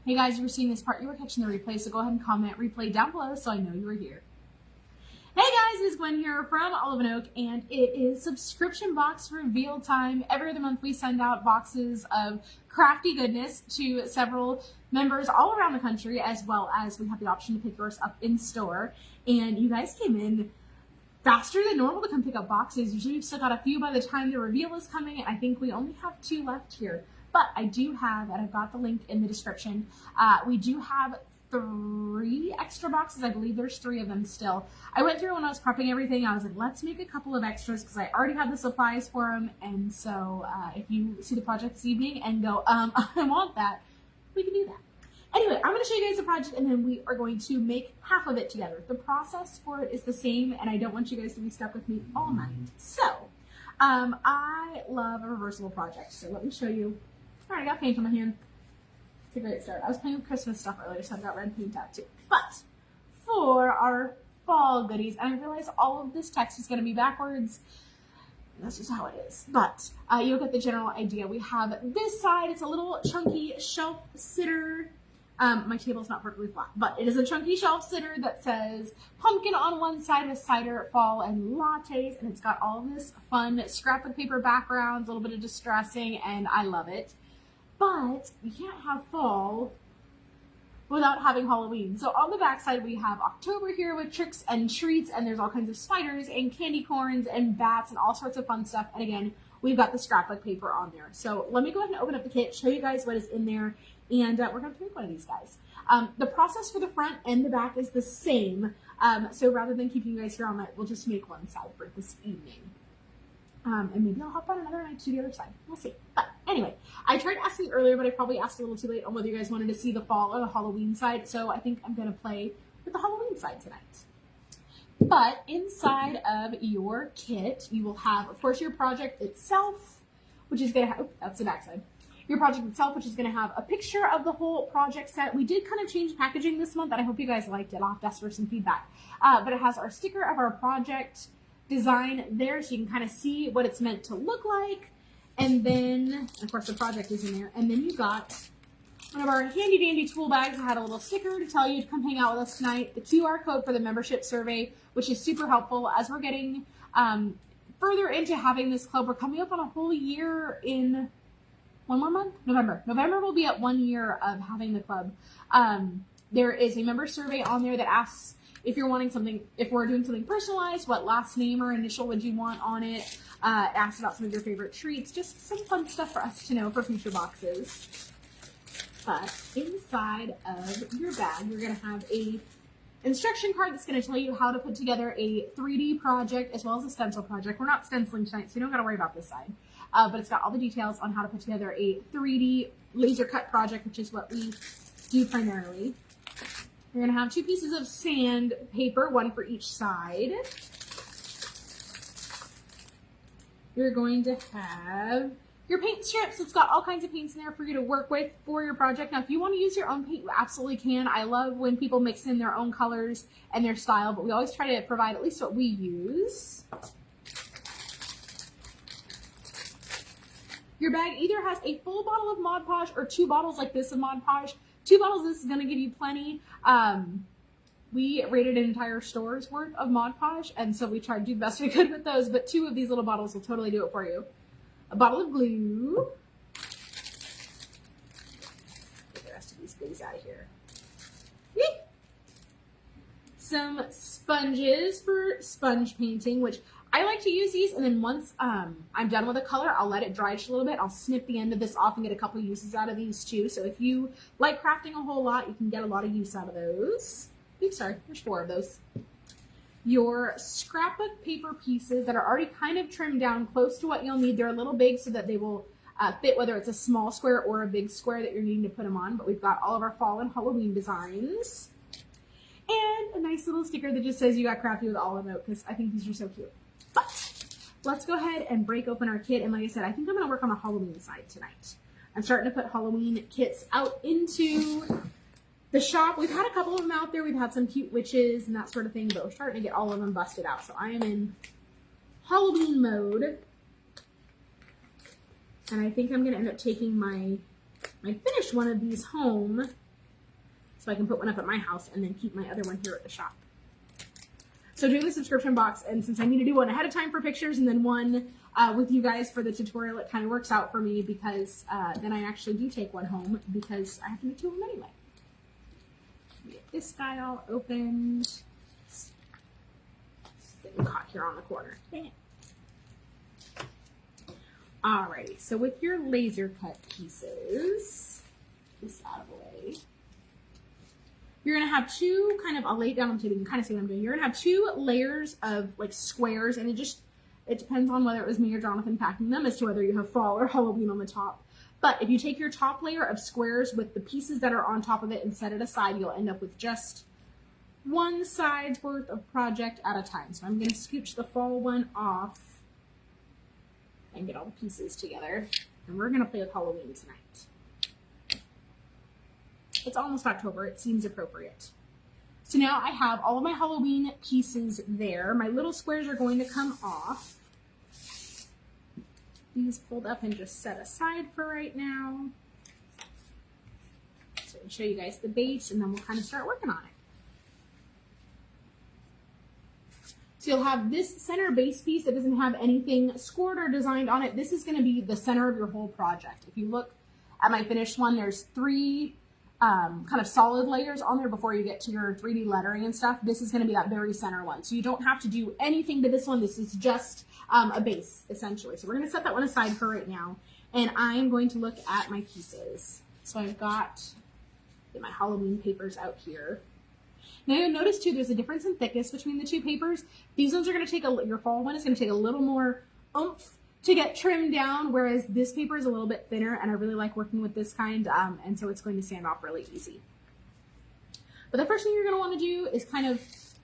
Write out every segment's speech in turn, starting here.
Hey guys, if you're seeing this part, you were catching the replay, so go ahead and comment replay down below so I know you were here. Hey guys, it's Gwen here from Olive and Oak, and it is subscription box reveal time. Every other month we send out boxes of crafty goodness to several members all around the country, as well as we have the option to pick yours up in store. And you guys came in faster than normal to come pick up boxes. Usually we've still got a few by the time the reveal is coming, and I think we only have 2 left here. But I do have, and I've got the link in the description, we do have 3 extra boxes. I believe there's 3 of them still. I went through when I was prepping everything. I was like, let's make a couple of extras because I already have the supplies for them. And so if you see the project this evening and go, I want that, we can do that. Anyway, I'm going to show you guys the project and then we are going to make half of it together. The process for it is the same and I don't want you guys to be stuck with me all night. So I love a reversible project. So let me show you. All right, I got paint on my hand. It's a great start. I was playing with Christmas stuff earlier, so I've got red paint out too. But for our fall goodies, and I realize all of this text is going to be backwards. That's just how it is. But you'll get the general idea. We have this side. It's a little chunky shelf sitter. My table's not perfectly flat, but it is a chunky shelf sitter that says pumpkin on one side with cider, fall, and lattes. And it's got all of this fun scrapbook paper backgrounds, a little bit of distressing, and I love it. But you can't have fall without having Halloween. So on the back side, we have October here with tricks and treats, and there's all kinds of spiders and candy corns and bats and all sorts of fun stuff. And again, we've got the scrapbook paper on there. So let me go ahead and open up the kit, show you guys what is in there, and we're going to make one of these guys. The process for the front and the back is the same. So rather than keeping you guys here all night, we'll just make one side for this evening. And maybe I'll hop on another night to the other side. We'll see. But anyway, I tried asking earlier, but I probably asked a little too late on whether you guys wanted to see the fall or the Halloween side. So I think I'm going to play with the Halloween side tonight. But inside of your kit, you will have, of course, your project itself, which is going to have, oh, that's the back side. Your project itself, which is going to have a picture of the whole project set. We did kind of change packaging this month, and I hope you guys liked it. I'll have to ask for some feedback. But it has our sticker of our project design there, so you can kind of see what it's meant to look like. And then, of course, the project is in there. And then you got one of our handy dandy tool bags that had a little sticker to tell you to come hang out with us tonight. The QR code for the membership survey, which is super helpful as we're getting further into having this club. We're coming up on a whole year in one more month? November. November will be at 1 year of having the club. There is a member survey on there that asks if you're wanting something, if we're doing something personalized, what last name or initial would you want on it? Ask about some of your favorite treats, just some fun stuff for us to know for future boxes. But inside of your bag, you're going to have a instruction card that's going to tell you how to put together a 3D project as well as a stencil project. We're not stenciling tonight, so you don't got to worry about this side. But it's got all the details on how to put together a 3D laser cut project, which is what we do primarily. You're going to have 2 pieces of sand paper, 1 for each side. You're going to have your paint strips. It's got all kinds of paints in there for you to work with for your project. Now, if you want to use your own paint, you absolutely can. I love when people mix in their own colors and their style, but we always try to provide at least what we use. Your bag either has a full bottle of Mod Podge or 2 bottles like this of Mod Podge. 2 bottles of this is going to give you plenty. We rated an entire store's worth of Mod Podge, and so we tried to do the best we could with those, but 2 of these little bottles will totally do it for you. A bottle of glue. Get the rest of these goodies out of here. Yee! Some sponges for sponge painting, which I like to use these, and then once I'm done with a color, I'll let it dry just a little bit. I'll snip the end of this off and get a couple uses out of these too. So if you like crafting a whole lot, you can get a lot of use out of those. Oops, sorry, there's 4 of those. Your scrapbook paper pieces that are already kind of trimmed down close to what you'll need. They're a little big so that they will fit whether it's a small square or a big square that you're needing to put them on. But we've got all of our fall and Halloween designs. And a nice little sticker that just says you got crafty with Olive and Oak, because I think these are so cute. But let's go ahead and break open our kit. And like I said, I think I'm going to work on the Halloween side tonight. I'm starting to put Halloween kits out into the shop. We've had a couple of them out there. We've had some cute witches and that sort of thing, but we're starting to get all of them busted out. So I am in Halloween mode. And I think I'm going to end up taking my finished one of these home so I can put one up at my house and then keep my other one here at the shop. So doing the subscription box, and since I need to do one ahead of time for pictures and then one with you guys for the tutorial, it kind of works out for me because then I actually do take one home because I have to make 2 of them anyway. Get this guy all opened. It's getting caught here on the corner. Dang it. Alrighty, so with your laser cut pieces, this out of the way, you're gonna have 2 kind of, I'll lay it down on the table, you can kind of see what I'm doing. You're gonna have 2 layers of like squares, and it depends on whether it was me or Jonathan packing them as to whether you have fall or Halloween on the top. But if you take your top layer of squares with the pieces that are on top of it and set it aside, you'll end up with just 1 side's worth of project at a time. So I'm gonna scooch the fall one off and get all the pieces together. And we're gonna play with Halloween tonight. It's almost October, it seems appropriate. So now I have all of my Halloween pieces there. My little squares are going to come off. These pulled up and just set aside for right now. So I'll show you guys the base and then we'll kind of start working on it. So you'll have this center base piece that doesn't have anything scored or designed on it. This is going to be the center of your whole project. If you look at my finished one, there's 3 kind of solid layers on there before you get to your 3D lettering and stuff. This is going to be that very center one. So you don't have to do anything to this one. This is just a base, essentially. So we're going to set that one aside for right now. And I'm going to look at my pieces. So I've got my Halloween papers out here. Now you'll notice too, there's a difference in thickness between the 2 papers. These ones are going to take your fall one is going to take a little more oomph to get trimmed down, whereas this paper is a little bit thinner, and I really like working with this kind, and so it's going to sand off really easy. But the first thing you're going to want to do is kind of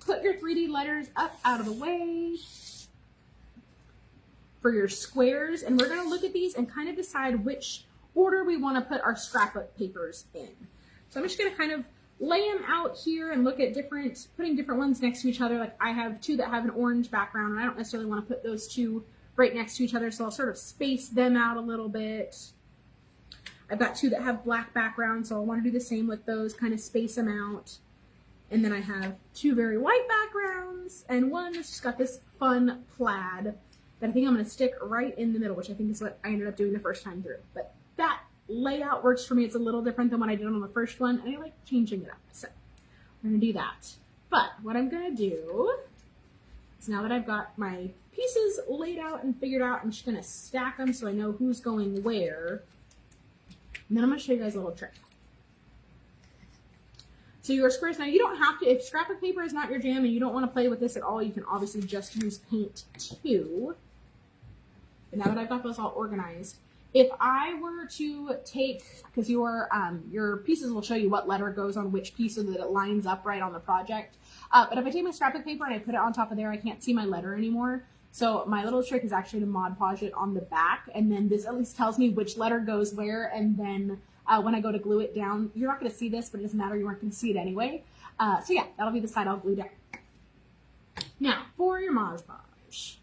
put your 3D letters up out of the way for your squares, and we're going to look at these and kind of decide which order we want to put our scrapbook papers in. So I'm just going to kind of lay them out here and look at putting different ones next to each other. Like I have 2 that have an orange background, and I don't necessarily want to put those 2 right next to each other, so I'll sort of space them out a little bit. I've got 2 that have black backgrounds, so I'll want to do the same with those, kind of space them out. And then I have 2 very white backgrounds, and one that's just got this fun plaid that I think I'm going to stick right in the middle, which I think is what I ended up doing the first time through. But that layout works for me. It's a little different than what I did on the first one, and I like changing it up. So I'm going to do that. But what I'm going to do is, now that I've got my pieces laid out and figured out, I'm just going to stack them so I know who's going where. And then I'm going to show you guys a little trick. So your squares, now you don't have to, if scrapbook paper is not your jam and you don't want to play with this at all, you can obviously just use paint too. But now that I've got those all organized, if I were to take, because your pieces will show you what letter goes on which piece so that it lines up right on the project. But if I take my scrapbook paper and I put it on top of there, I can't see my letter anymore. So my little trick is actually to Mod Podge it on the back, and then this at least tells me which letter goes where, and then when I go to glue it down, you're not going to see this, but it doesn't matter, you aren't going to see it anyway. So yeah, that'll be the side I'll glue down. Now, for your Mod Podge,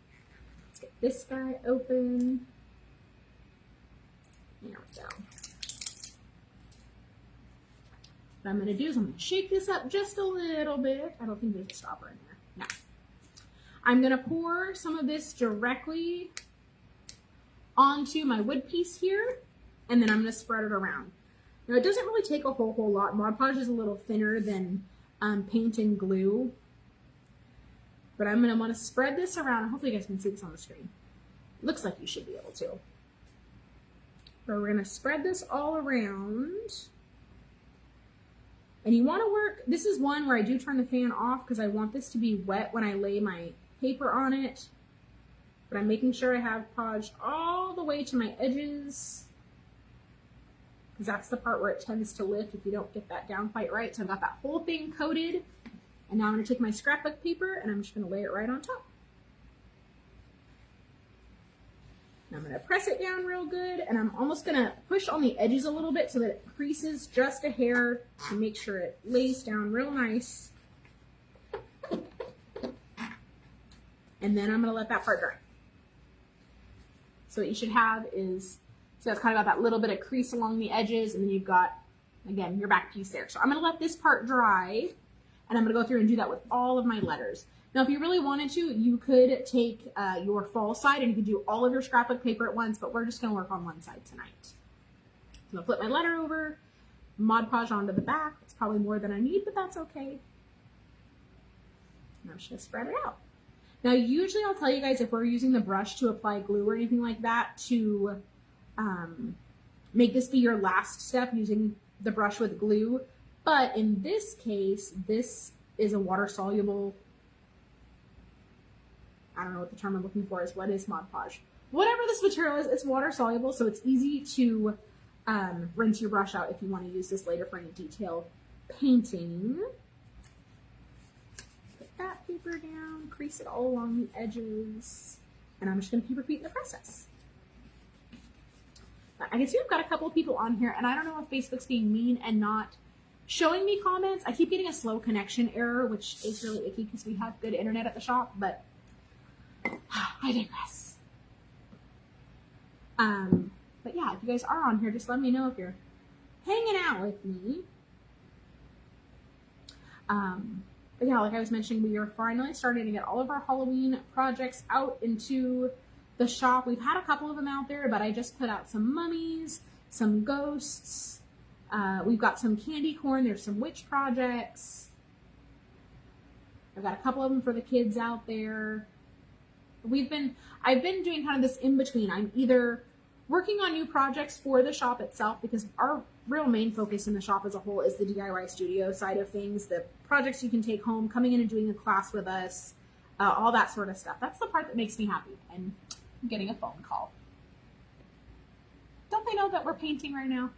let's get this guy open. There we go. What I'm going to do is I'm going to shake this up just a little bit. I don't think there's a stopper in there. No. I'm going to pour some of this directly onto my wood piece here, and then I'm going to spread it around. Now, it doesn't really take a whole lot. Mod Podge is a little thinner than paint and glue, but I'm going to want to spread this around. Hopefully you guys can see this on the screen. Looks like you should be able to. So we're going to spread this all around. And you want to work, this is one where I do turn the fan off because I want this to be wet when I lay my paper on it. But I'm making sure I have podged all the way to my edges, because that's the part where it tends to lift if you don't get that down quite right. So I've got that whole thing coated. And now I'm going to take my scrapbook paper and I'm just going to lay it right on top. And I'm going to press it down real good, and I'm almost going to push on the edges a little bit so that it creases just a hair to make sure it lays down real nice. And then I'm going to let that part dry. So what you should have is, so that's kind of got that little bit of crease along the edges, and then you've got again, your back piece there. So I'm going to let this part dry, and I'm going to go through and do that with all of my letters. Now, if you really wanted to, you could take your fall side and you could do all of your scrapbook paper at once, but we're just going to work on one side tonight. So I'm going to flip my letter over, Mod Podge onto the back. It's probably more than I need, but that's okay. And I'm just going to spread it out. Now, usually I'll tell you guys if we're using the brush to apply glue or anything like that to make this be your last step using the brush with glue. But in this case, this is a water-soluble, I don't know what the term I'm looking for is. What is Mod Podge? Whatever this material is, it's water-soluble, so it's easy to rinse your brush out if you want to use this later for any detail painting. Put that paper down, crease it all along the edges, and I'm just going to keep repeating the process. I can see we've got a couple of people on here, and I don't know if Facebook's being mean and not showing me comments. I keep getting a slow connection error, which is really icky because we have good internet at the shop, but I digress. But yeah, if you guys are on here, just let me know if you're hanging out with me. But yeah, like I was mentioning, we are finally starting to get all of our Halloween projects out into the shop. We've had a couple of them out there, but I just put out some mummies, some ghosts. We've got some candy corn. There's some witch projects. I've got a couple of them for the kids out there. I've been doing kind of this in between. I'm either working on new projects for the shop itself, because our real main focus in the shop as a whole is the DIY studio side of things, the projects you can take home, coming in and doing a class with us, all that sort of stuff. That's the part that makes me happy. And I'm getting a phone call. Don't they know that we're painting right now?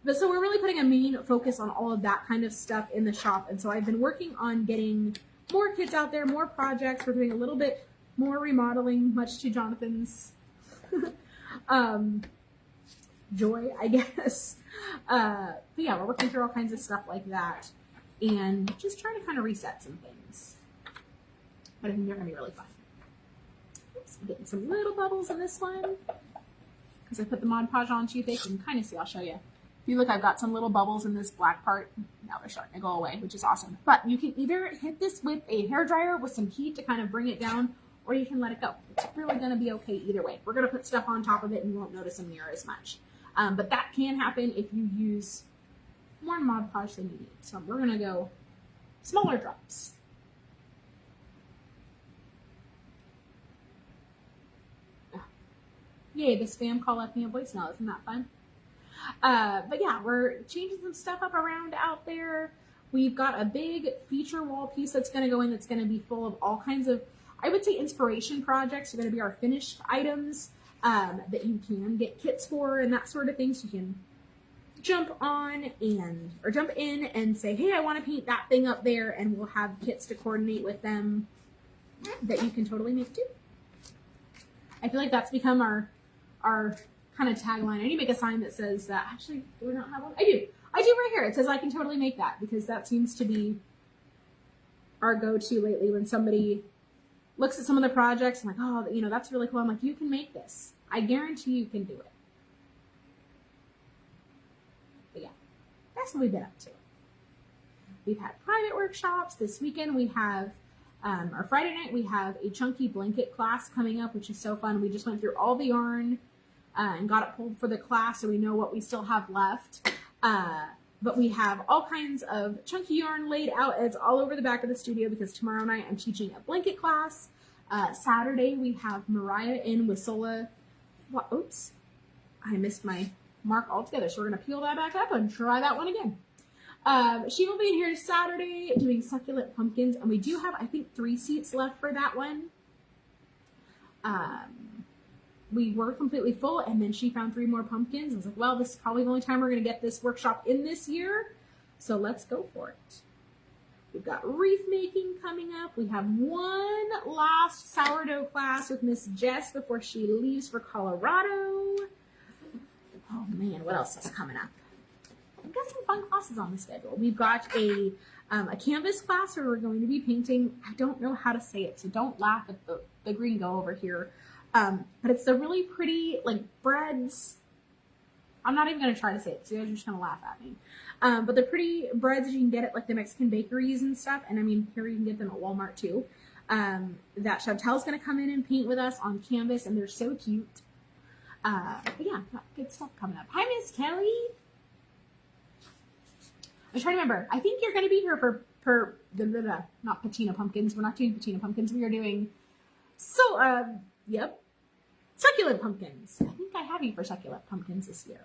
But so we're really putting a main focus on all of that kind of stuff in the shop. And so I've been working on getting more kids out there, more projects. We're doing a little bit more remodeling, much to Jonathan's joy, I guess. But yeah, we're working through all kinds of stuff like that and just trying to kind of reset some things. But I think they're going to be really fun. Oops, I'm getting some little bubbles in this one because I put the Mod Podge on too thick. You can kind of see, I'll show you. If you look, I've got some little bubbles in this black part. Now they're starting to go away, which is awesome. But you can either hit this with a hairdryer with some heat to kind of bring it down, or you can let it go. It's really going to be okay either way. We're going to put stuff on top of it and you won't notice them near as much. But that can happen if you use more Mod Podge than you need. So we're going to go smaller drops. Yay, the spam call left me a voicemail. Isn't that fun? But yeah, we're changing some stuff up around out there. We've got a big feature wall piece that's going to go in that's going to be full of all kinds of, I would say, inspiration projects. Are going to be our finished items that you can get kits for and that sort of thing. So you can jump in and say, hey, I want to paint that thing up there, and we'll have kits to coordinate with them that you can totally make too. I feel like that's become our kind of tagline. I need to make a sign that says that. Actually, do we not have one? I do right here. It says I can totally make that, because that seems to be our go-to lately when somebody looks at some of the projects and like, oh, you know, that's really cool. I'm like, you can make this. I guarantee you can do it. But yeah, that's what we've been up to. We've had private workshops. This weekend we have, or Friday night, we have a chunky blanket class coming up, which is so fun. We just went through all the yarn and got it pulled for the class, so we know what we still have left. But we have all kinds of chunky yarn laid out. It's all over the back of the studio because tomorrow night I'm teaching a blanket class. Saturday we have Mariah in with Sola. Oops, I missed my mark altogether. So we're going to peel that back up and try that one again. She will be in here Saturday doing succulent pumpkins, and we do have, I think, 3 seats left for that one. We were completely full, and then she found 3 more pumpkins. I was like, well, this is probably the only time we're going to get this workshop in this year, so let's go for it. We've got wreath making coming up. We have one last sourdough class with Miss Jess before she leaves for Colorado. Oh man, what else is coming up? We've got some fun classes on the schedule. We've got a canvas class where we're going to be painting. I don't know how to say it, so don't laugh at the gringo over here. But it's the really pretty, like, breads. I'm not even going to try to say it because you guys are just going to laugh at me. But they're pretty breads that you can get at like the Mexican bakeries and stuff. And I mean, here you can get them at Walmart too. That Chantel's going to come in and paint with us on canvas, and they're so cute. But yeah, got good stuff coming up. Hi, Miss Kelly. I'm trying to remember. I think you're going to be here for not patina pumpkins. We're not doing patina pumpkins. We are doing succulent pumpkins. I think I have you for succulent pumpkins this year,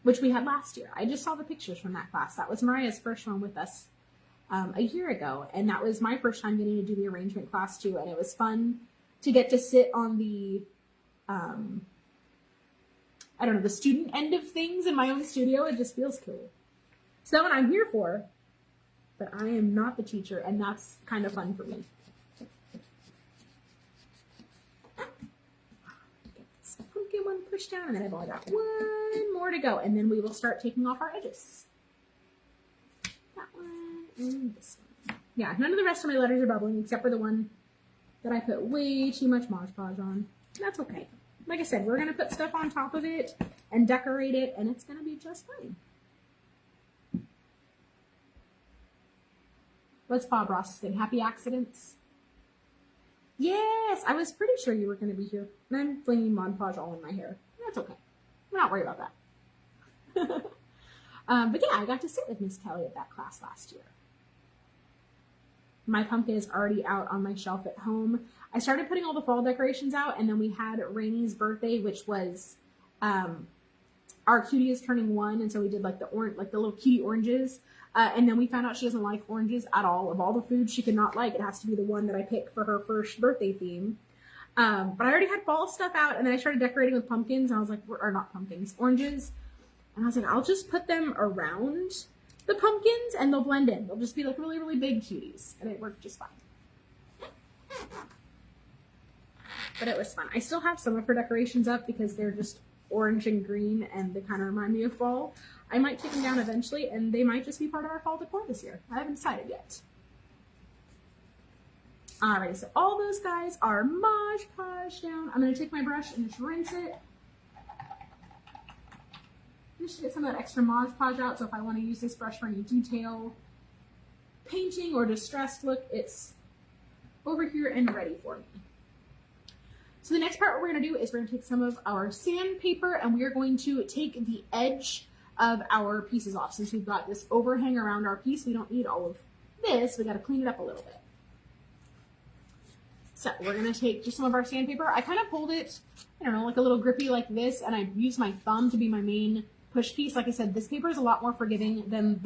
which we had last year. I just saw the pictures from that class. That was Mariah's first one with us a year ago, and that was my first time getting to do the arrangement class too, and it was fun to get to sit on the I don't know, the student end of things in my own studio. It just feels cool. So that's what I'm here for, but I am not the teacher, and that's kind of fun for me. Get this pumpkin one pushed down, and then I've only got one more to go, and then we will start taking off our edges. That one and this one. Yeah, none of the rest of my letters are bubbling except for the one that I put way too much Mod Podge on. That's okay. Like I said, we're going to put stuff on top of it and decorate it, and it's going to be just fine. What's Bob Ross's thing? Happy accidents? Yes, I was pretty sure you were going to be here. And I'm flinging Mod Podge all in my hair. That's okay. I'm not worried about that. But yeah, I got to sit with Miss Kelly at that class last year. My pumpkin is already out on my shelf at home. I started putting all the fall decorations out, and then we had Rainy's birthday, which was our cutie is turning 1, and so we did like the little cutie oranges. And then we found out she doesn't like oranges at all. Of all the foods she could not like, it has to be the one that I picked for her first birthday theme. But I already had fall stuff out, and then I started decorating with pumpkins, and I was like, or not pumpkins, oranges. And I was like, I'll just put them around the pumpkins, and they'll blend in. They'll just be like really, really big cuties, and it worked just fine. But it was fun. I still have some of her decorations up because they're just orange and green, and they kind of remind me of fall. I might take them down eventually, and they might just be part of our fall decor this year. I haven't decided yet. Alright, so all those guys are Mod Podge down. I'm going to take my brush and just rinse it. Just to get some of that extra Mod Podge out, so if I want to use this brush for any detail, painting, or distressed look, it's over here and ready for me. So the next part what we're going to do is we're going to take some of our sandpaper, and we are going to take the edge of our pieces off. Since we've got this overhang around our piece, we don't need all of this. We got to clean it up a little bit. So we're going to take just some of our sandpaper. I kind of hold it, I don't know, like a little grippy like this, and I use my thumb to be my main push piece. Like I said, this paper is a lot more forgiving than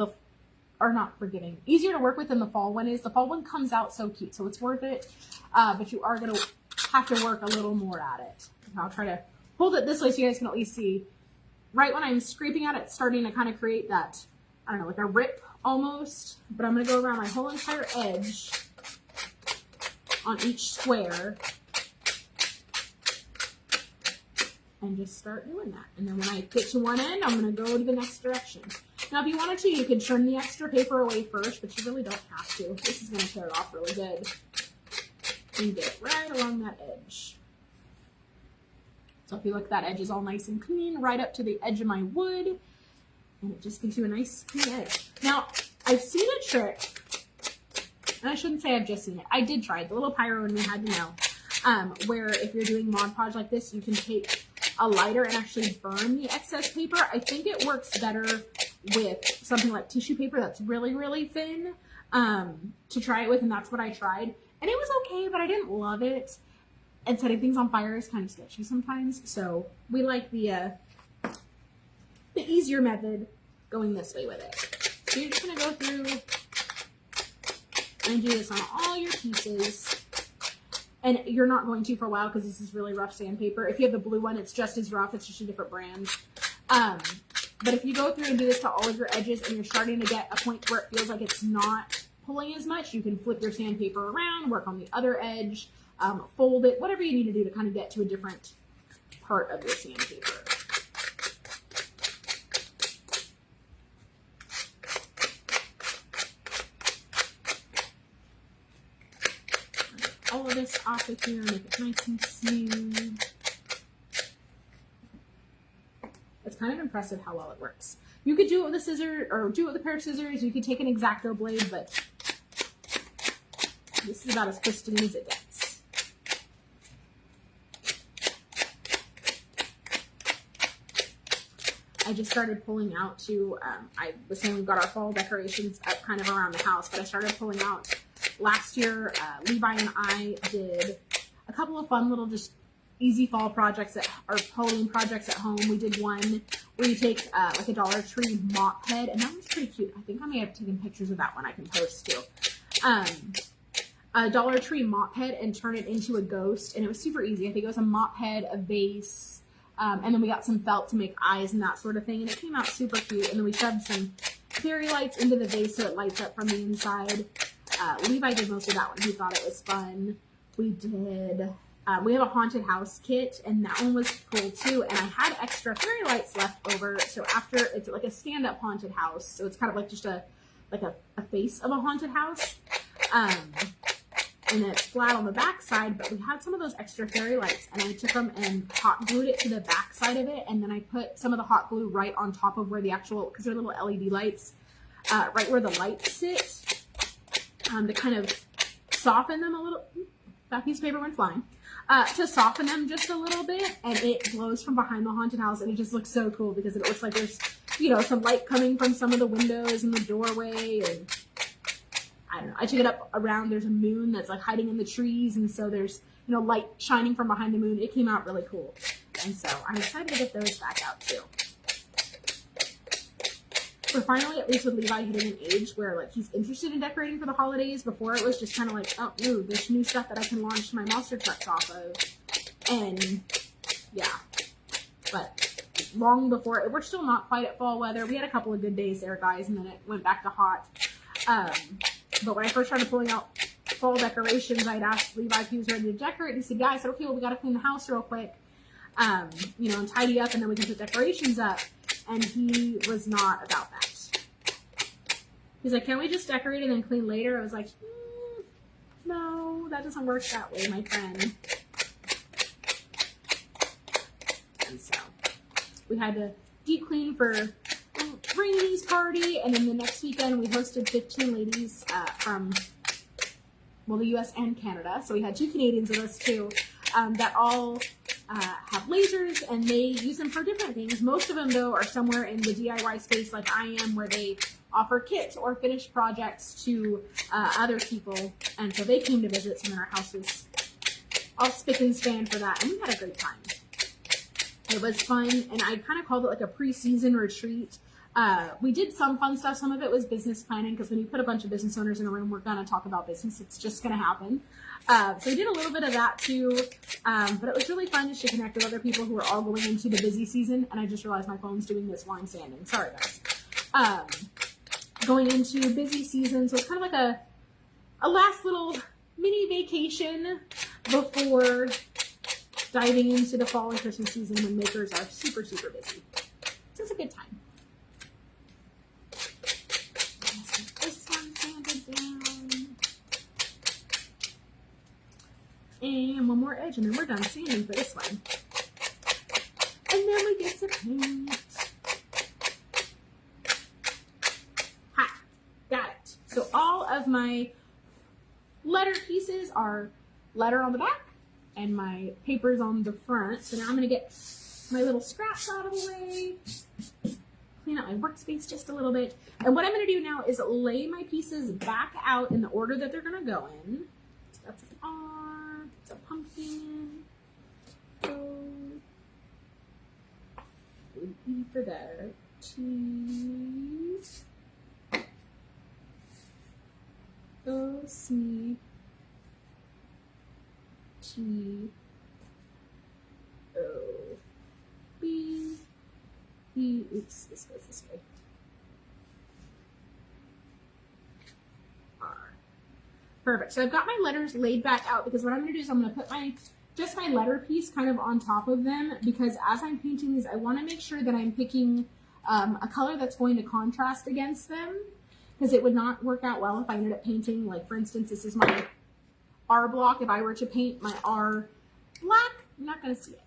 not forgiving, easier to work with than the fall one is. The fall one comes out so cute, so it's worth it, but you are going to have to work a little more at it. I'll try to hold it this way so you guys can at least see. Right when I'm scraping at it, it's starting to kind of create that, I don't know, like a rip almost, but I'm going to go around my whole entire edge on each square and just start doing that. And then when I get to one end, I'm going to go to the next direction. Now, if you wanted to, you could turn the extra paper away first, but you really don't have to. This is going to tear it off really good. And get it right along that edge. So if you look, that edge is all nice and clean, right up to the edge of my wood, and it just gives you a nice clean edge. Now, I've seen a trick, and I shouldn't say I've just seen it. I did try it, the little pyro and we had to know, where if you're doing Mod Podge like this, you can take a lighter and actually burn the excess paper. I think it works better with something like tissue paper that's really, really thin to try it with, and that's what I tried. And it was okay, but I didn't love it. And setting things on fire is kind of sketchy sometimes. So we like the easier method, going this way with it. So you're just going to go through and do this on all your pieces. And you're not going to for a while because this is really rough sandpaper. If you have the blue one, it's just as rough. It's just a different brand. But if you go through and do this to all of your edges and you're starting to get a point where it feels like it's not pulling as much, you can flip your sandpaper around, work on the other edge, fold it, whatever you need to do to kind of get to a different part of your sandpaper. All of this off of here, make it nice and smooth. it's kind of impressive how well it works. You could do it with a scissor or do it with a pair of scissors. You could take an X-Acto blade, but this is about as pristine as it gets. I just started pulling out to, I was saying we've got our fall decorations up kind of around the house, but I started pulling out last year. Levi and I did a couple of fun little just easy fall projects or Halloween projects at home. We did one where you take like a Dollar Tree mop head, and that was pretty cute. I think I may have taken pictures of that one I can post too. A Dollar Tree mop head and turn it into a ghost, and it was super easy. I think it was a mop head, a vase, and then we got some felt to make eyes and that sort of thing, and it came out super cute. And then we shoved some fairy lights into the vase so it lights up from the inside. Levi did most of that one. He thought it was fun. We did, we have a haunted house kit, and that one was cool too. And I had extra fairy lights left over. So after, it's like a stand-up haunted house. So it's kind of like just a face of a haunted house. And then it's flat on the back side, but we had some of those extra fairy lights, and I took them and hot glued it to the back side of it. And then I put some of the hot glue right on top of where the actual, because they're little LED lights, right where the lights sit, to kind of soften them a little. That piece of paper went flying. To soften them just a little bit, and it glows from behind the haunted house, and it just looks so cool because it looks like there's, you know, some light coming from some of the windows in the doorway. And I don't know, I took it up around, there's a moon that's like hiding in the trees, and so there's, you know, light shining from behind the moon. It came out really cool, and so I'm excited to get those back out too. We're finally, at least with Levi, hitting an age where like he's interested in decorating for the holidays. Before it was just kind of like, oh, ooh, there's new stuff that I can launch my monster trucks off of, and yeah. But long before, we're still not quite at fall weather. We had a couple of good days there, guys, and then it went back to hot. But when I first started pulling out fall decorations, I'd asked Levi if he was ready to decorate. He said, yeah. I said, okay, well, we got to clean the house real quick, you know, and tidy up, and then we can put decorations up. And he was not about that. He's like, can we just decorate and then clean later? I was like, no, that doesn't work that way, my friend. And so we had to deep clean for Rainy's party, and then the next weekend we hosted 15 ladies from, well, the US and Canada. So we had 2 Canadians with us too, that all have lasers, and they use them for different things. Most of them, though, are somewhere in the DIY space like I am, where they offer kits or finished projects to other people. And so they came to visit, so then our house was all spick and span for that, and we had a great time. It was fun, and I kind of called it like a pre-season retreat. We did some fun stuff. Some of it was business planning, because when you put a bunch of business owners in a room, we're going to talk about business. It's just going to happen. So we did a little bit of that too, but it was really fun just to connect with other people who are all going into the busy season. And I just realized my phone's doing this while I'm standing. Sorry, guys. Going into busy season, so it's kind of like a last little mini vacation before diving into the fall and Christmas season when makers are super, super busy. So it's a good time. This one sanded down. And one more edge, and then we're done sanding for this one. And then we get to paint. Ha! Got it. So all of my letter pieces are letter on the back, and my paper's on the front. So now I'm going to get my little scraps out of the way, clean out my workspace just a little bit. And what I'm going to do now is lay my pieces back out in the order that they're going to go in. So that's an R, it's a pumpkin, O, E for the T, O, C, T, O, B, E, oops, this goes this way, R. Perfect. So I've got my letters laid back out, because what I'm going to do is I'm going to put just my letter piece kind of on top of them, because as I'm painting these, I want to make sure that I'm picking a color that's going to contrast against them, because it would not work out well if I ended up painting, like for instance, this is my R block. If I were to paint my R black, I'm not going to see it.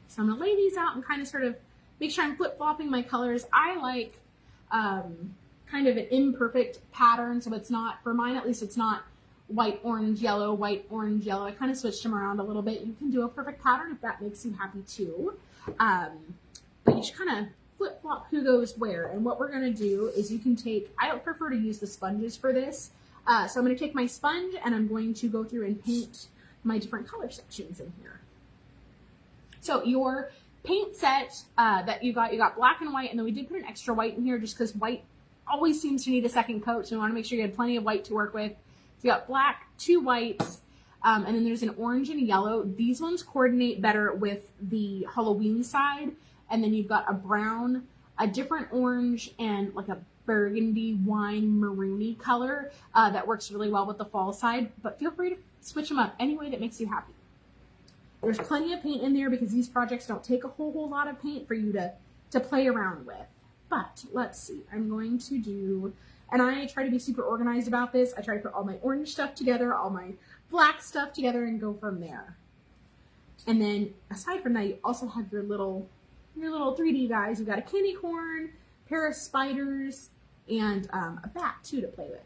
So I'm going to lay these out and kind of sort of make sure I'm flip-flopping my colors. I like kind of an imperfect pattern, so it's not, for mine at least, it's not white, orange, yellow, white, orange, yellow. I kind of switched them around a little bit. You can do a perfect pattern if that makes you happy too. But you should kind of flip-flop who goes where. And what we're going to do is you can take, I prefer to use the sponges for this. So I'm going to take my sponge and I'm going to go through and paint my different color sections in here. So your paint set that you got black and white, and then we did put an extra white in here just because white always seems to need a second coat. So we want to make sure you had plenty of white to work with. So you got black, 2 whites, and then there's an orange and a yellow. These ones coordinate better with the Halloween side. And then you've got a brown, a different orange, and like a burgundy wine maroony color that works really well with the fall side. But feel free to switch them up any way that makes you happy. There's plenty of paint in there because these projects don't take a whole lot of paint for you to play around with. But let's see, I'm going to do, and I try to be super organized about this. I try to put all my orange stuff together, all my black stuff together, and go from there. And then aside from that, you also have your little 3D guys. You've got a candy corn, pair of spiders, and a bat too to play with.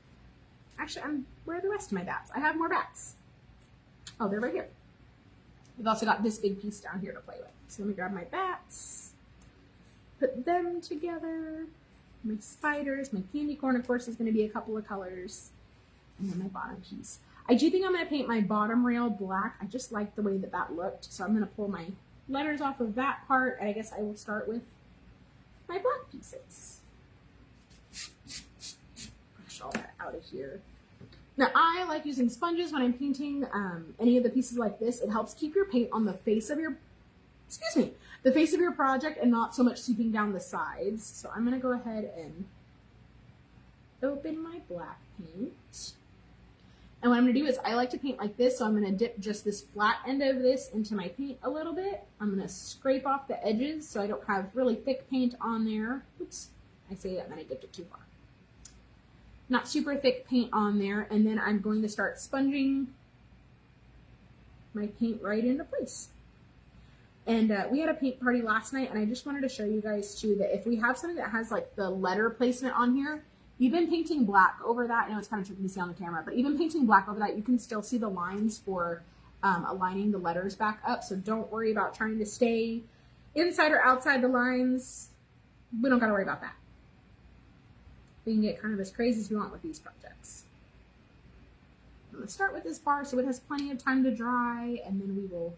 Actually, where are the rest of my bats? I have more bats. Oh, they're right here. We've also got this big piece down here to play with. So let me grab my bats, put them together, my spiders, my candy corn, of course, is going to be a couple of colors, and then my bottom piece. I do think I'm going to paint my bottom rail black. I just like the way that looked, so I'm going to pull my letters off of that part, and I guess I will start with my black pieces. Brush all that out of here. Now, I like using sponges when I'm painting any of the pieces like this. It helps keep your paint on the face of your, the face of your project and not so much seeping down the sides. So I'm gonna go ahead and open my black paint. And what I'm gonna do is I like to paint like this. So I'm gonna dip just this flat end of this into my paint a little bit. I'm gonna scrape off the edges so I don't have really thick paint on there. Oops, I say that and then I dipped it too far. Not super thick paint on there, and then I'm going to start sponging my paint right into place. And we had a paint party last night, and I just wanted to show you guys too that if we have something that has like the letter placement on here, even painting black over that, I know it's kind of tricky to see on the camera, but even painting black over that, you can still see the lines for aligning the letters back up. So don't worry about trying to stay inside or outside the lines. We don't got to worry about that. We can get kind of as crazy as we want with these projects. I'm going to start with this bar so it has plenty of time to dry, and then we will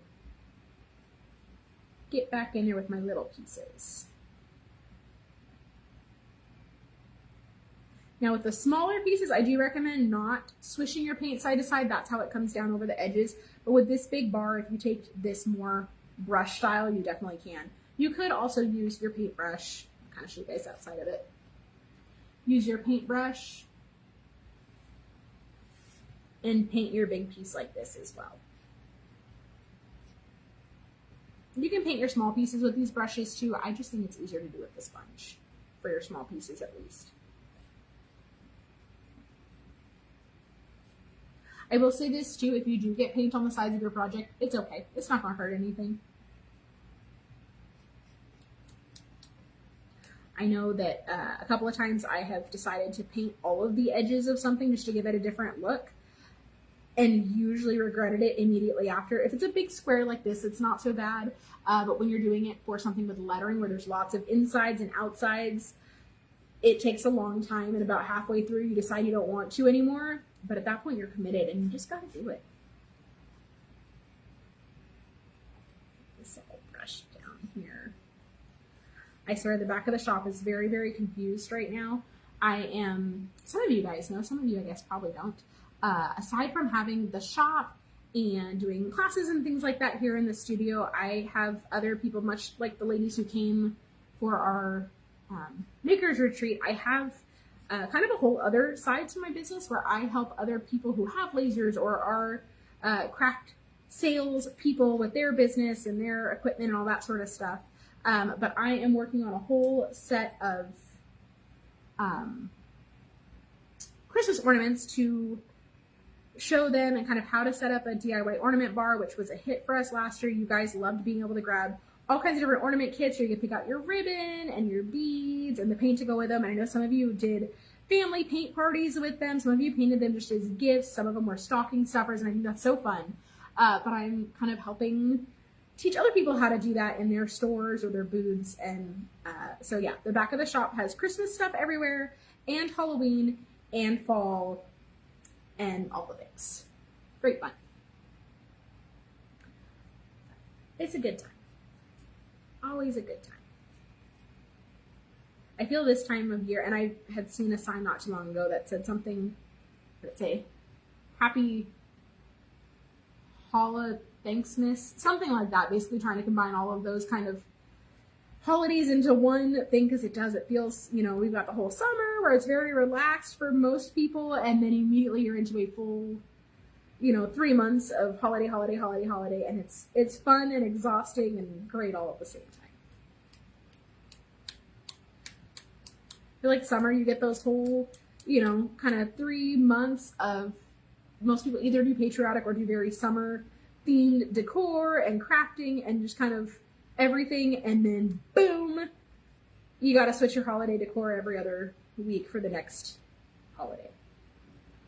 get back in there with my little pieces. Now with the smaller pieces, I do recommend not swishing your paint side to side. That's how it comes down over the edges. But with this big bar, if you take this more brush style, you definitely can. You could also use your paintbrush. I'll kind of show you guys that side of it. Use your paintbrush and paint your big piece like this as well. You can paint your small pieces with these brushes too. I just think it's easier to do with the sponge for your small pieces at least. I will say this too, if you do get paint on the sides of your project, it's okay. It's not going to hurt anything. I know that a couple of times I have decided to paint all of the edges of something just to give it a different look, and usually regretted it immediately after. If it's a big square like this, it's not so bad, but when you're doing it for something with lettering where there's lots of insides and outsides, it takes a long time, and about halfway through you decide you don't want to anymore, but at that point you're committed and you just got to do it. This all brush down here. I swear the back of the shop is very, very confused right now. I am, some of you guys know, some of you I guess probably don't. Aside from having the shop and doing classes and things like that here in the studio, I have other people, much like the ladies who came for our makers retreat. I have kind of a whole other side to my business where I help other people who have lasers or are craft sales people with their business and their equipment and all that sort of stuff. But I am working on a whole set of Christmas ornaments to show them and kind of how to set up a DIY ornament bar, which was a hit for us last year. You guys loved being able to grab all kinds of different ornament kits where you can pick out your ribbon and your beads and the paint to go with them. And I know some of you did family paint parties with them. Some of you painted them just as gifts. Some of them were stocking stuffers, and I think that's so fun. But I'm kind of helping teach other people how to do that in their stores or their booths. And so yeah, the back of the shop has Christmas stuff everywhere, and Halloween and fall and all the things. Great fun. It's a good time. Always a good time. I feel this time of year, and I had seen a sign not too long ago that said something, let's say, happy Thanksmas, something like that, basically trying to combine all of those kind of holidays into one thing, because it feels, you know, we've got the whole summer where it's very relaxed for most people, and then immediately you're into a full, you know, 3 months of holiday, and it's fun and exhausting and great all at the same time. I feel like summer, you get those whole, you know, kind of 3 months of, most people either do patriotic or do very summer themed decor and crafting and just kind of everything, and then boom, you got to switch your holiday decor every other week for the next holiday.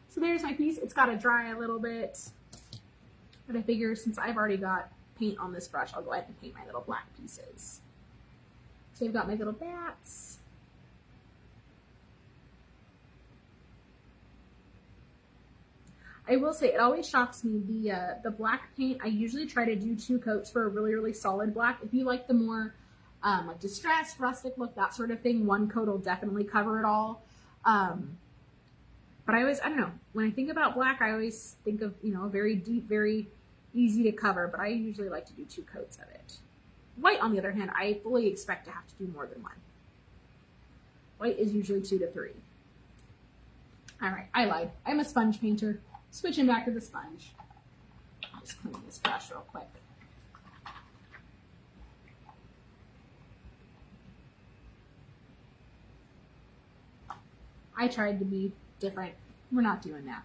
So there's my piece. It's got to dry a little bit, but I figure since I've already got paint on this brush, I'll go ahead and paint my little black pieces. So I've got my little bats. I will say, it always shocks me, the black paint, I usually try to do 2 coats for a really, really solid black. If you like the more like distressed, rustic look, that sort of thing, 1 coat will definitely cover it all. But I don't know, when I think about black, I always think of, you know, very deep, very easy to cover, but I usually like to do 2 coats of it. White, on the other hand, I fully expect to have to do more than 1. White is usually 2 to 3. All right, I lied. I'm a sponge painter. Switching back to the sponge. I'll just clean this brush real quick. I tried to be different. We're not doing that.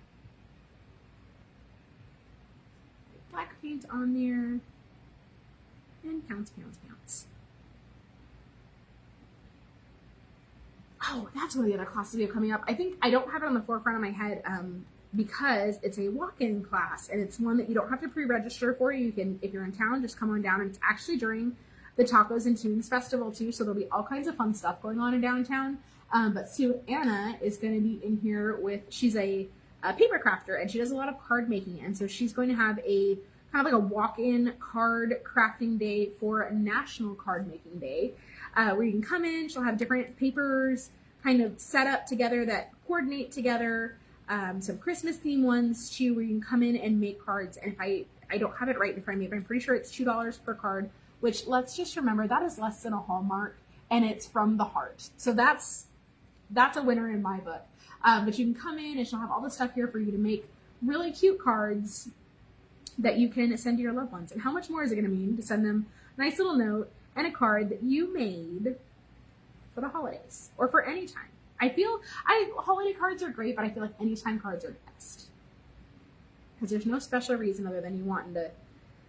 Black paint on there. And pounce, pounce, pounce. Oh, that's one of the other classes we have coming up. I think I don't have it on the forefront of my head because it's a walk-in class, and it's one that you don't have to pre-register for. You can, if you're in town, just come on down, and it's actually during the Tacos and Tunes Festival too, so there'll be all kinds of fun stuff going on in downtown. But Sue Anna is going to be in here with, she's a paper crafter, and she does a lot of card making, and so she's going to have a kind of like a walk-in card crafting day for National Card Making Day, where you can come in. She'll have different papers kind of set up together that coordinate together, some Christmas themed ones too, where you can come in and make cards. And if I don't have it right in front of me, but I'm pretty sure it's $2 per card, which, let's just remember, that is less than a Hallmark, and it's from the heart. So that's a winner in my book. But you can come in, and she'll have all the stuff here for you to make really cute cards that you can send to your loved ones. And how much more is it going to mean to send them a nice little note and a card that you made for the holidays or for any time? Holiday cards are great, but I feel like anytime cards are best, because there's no special reason other than you wanting to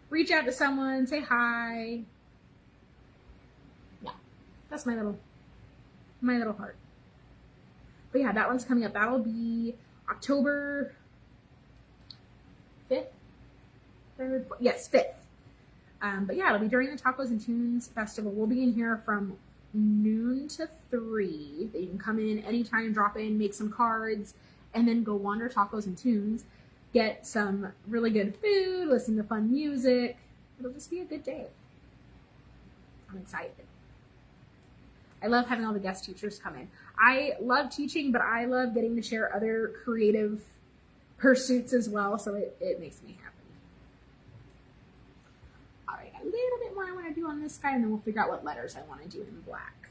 reach out to someone, say hi. Yeah, that's my little heart. But yeah, that one's coming up. That'll be October 5th. 3rd, yes, 5th. But yeah, it'll be during the Tacos and Tunes Festival. We'll be in here from noon to 3. That you can come in anytime, drop in, make some cards, and then go wander Tacos and Tunes, get some really good food, listen to fun music. It'll just be a good day. I'm excited. I love having all the guest teachers come in. I love teaching, but I love getting to share other creative pursuits as well, so it makes me happy. All right, a little bit more I want to do on this guy, and then we'll figure out what letters I want to do in black.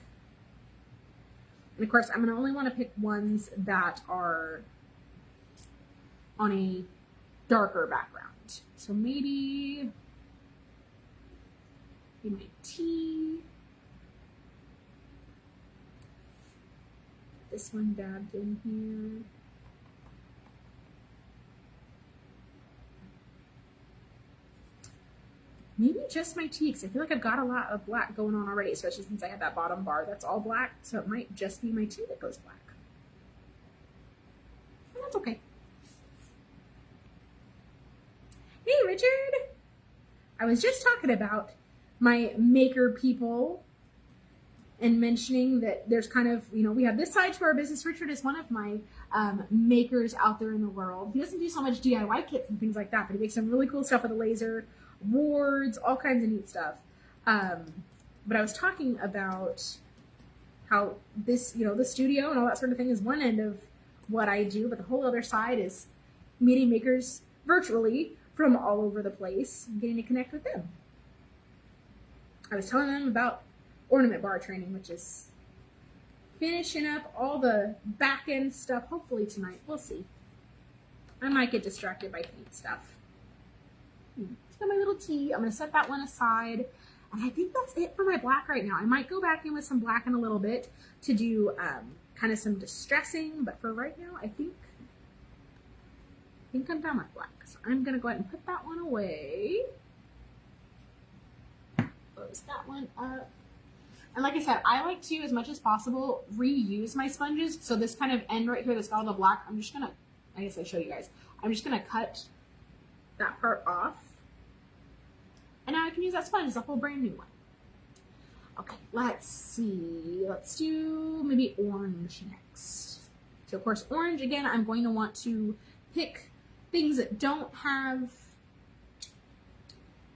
And of course, I'm going to only want to pick ones that are on a darker background. So maybe my T. This one dabbed in here. maybe just my cheeks. I feel like I've got a lot of black going on already, especially since I have that bottom bar that's all black. So it might just be my tea that goes black. And that's okay. Hey, Richard. I was just talking about my maker people and mentioning that there's kind of, you know, we have this side to our business. Richard is one of my makers out there in the world. He doesn't do so much DIY kits and things like that, but he makes some really cool stuff with a laser, boards, all kinds of neat stuff. But I was talking about how this, you know, the studio and all that sort of thing is one end of what I do, but the whole other side is meeting makers virtually from all over the place and getting to connect with them. I was telling them about ornament bar training, which is finishing up all the back end stuff, hopefully tonight. We'll see. I might get distracted by paint stuff. Got my little tea. I'm going to set that one aside. And I think that's it for my black right now. I might go back in with some black in a little bit to do kind of some distressing, but for right now, I think I'm done with black. So I'm going to go ahead and put that one away. Close that one up. And like I said, I like to, as much as possible, reuse my sponges. So this kind of end right here that's got all the black, I'm just going to, I guess I show you guys. I'm just going to cut that part off. And now I can use that sponge as a whole brand new one. Okay, let's see. Let's do maybe orange next. So of course, orange, again, I'm going to want to pick things that don't have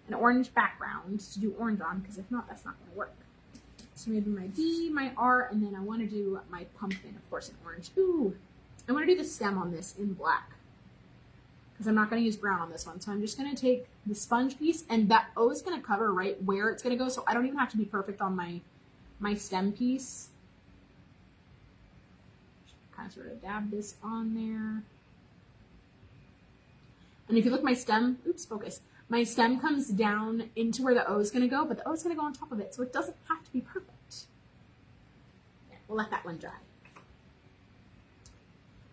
an orange background to do orange on, because if not, that's not going to work. So maybe my B, my R, and then I want to do my pumpkin, of course, in orange. Ooh, I want to do the stem on this in black, because I'm not going to use brown on this one. So I'm just going to take the sponge piece, and that O is going to cover right where it's going to go, so I don't even have to be perfect on my stem piece. Just kind of sort of dab this on there. And if you look, my stem, oops, focus. My stem comes down into where the O is going to go, but the O is going to go on top of it, so it doesn't have to be perfect. Yeah, we'll let that one dry.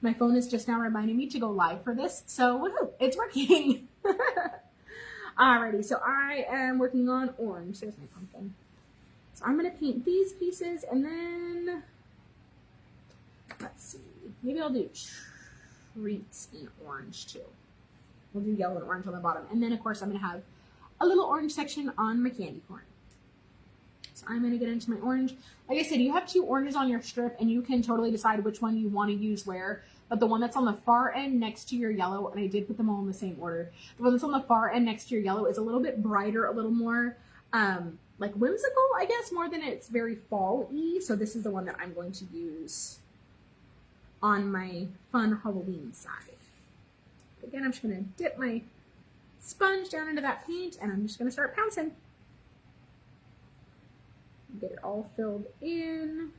My phone is just now reminding me to go live for this, so woohoo, it's working. Alrighty, so I am working on orange. There's my pumpkin. So I'm going to paint these pieces, and then, let's see, maybe I'll do treats in orange too. We'll do yellow and orange on the bottom. And then, of course, I'm going to have a little orange section on my candy corn. So I'm going to get into my orange. Like I said, you have two oranges on your strip, and you can totally decide which one you want to use where. But the one that's on the far end next to your yellow, and I did put them all in the same order, the one that's on the far end next to your yellow is a little bit brighter, a little more like whimsical, I guess, more than it's very fall-y. So this is the one that I'm going to use on my fun Halloween side. Again, I'm just going to dip my sponge down into that paint, and I'm just going to start pouncing. Get it all filled in.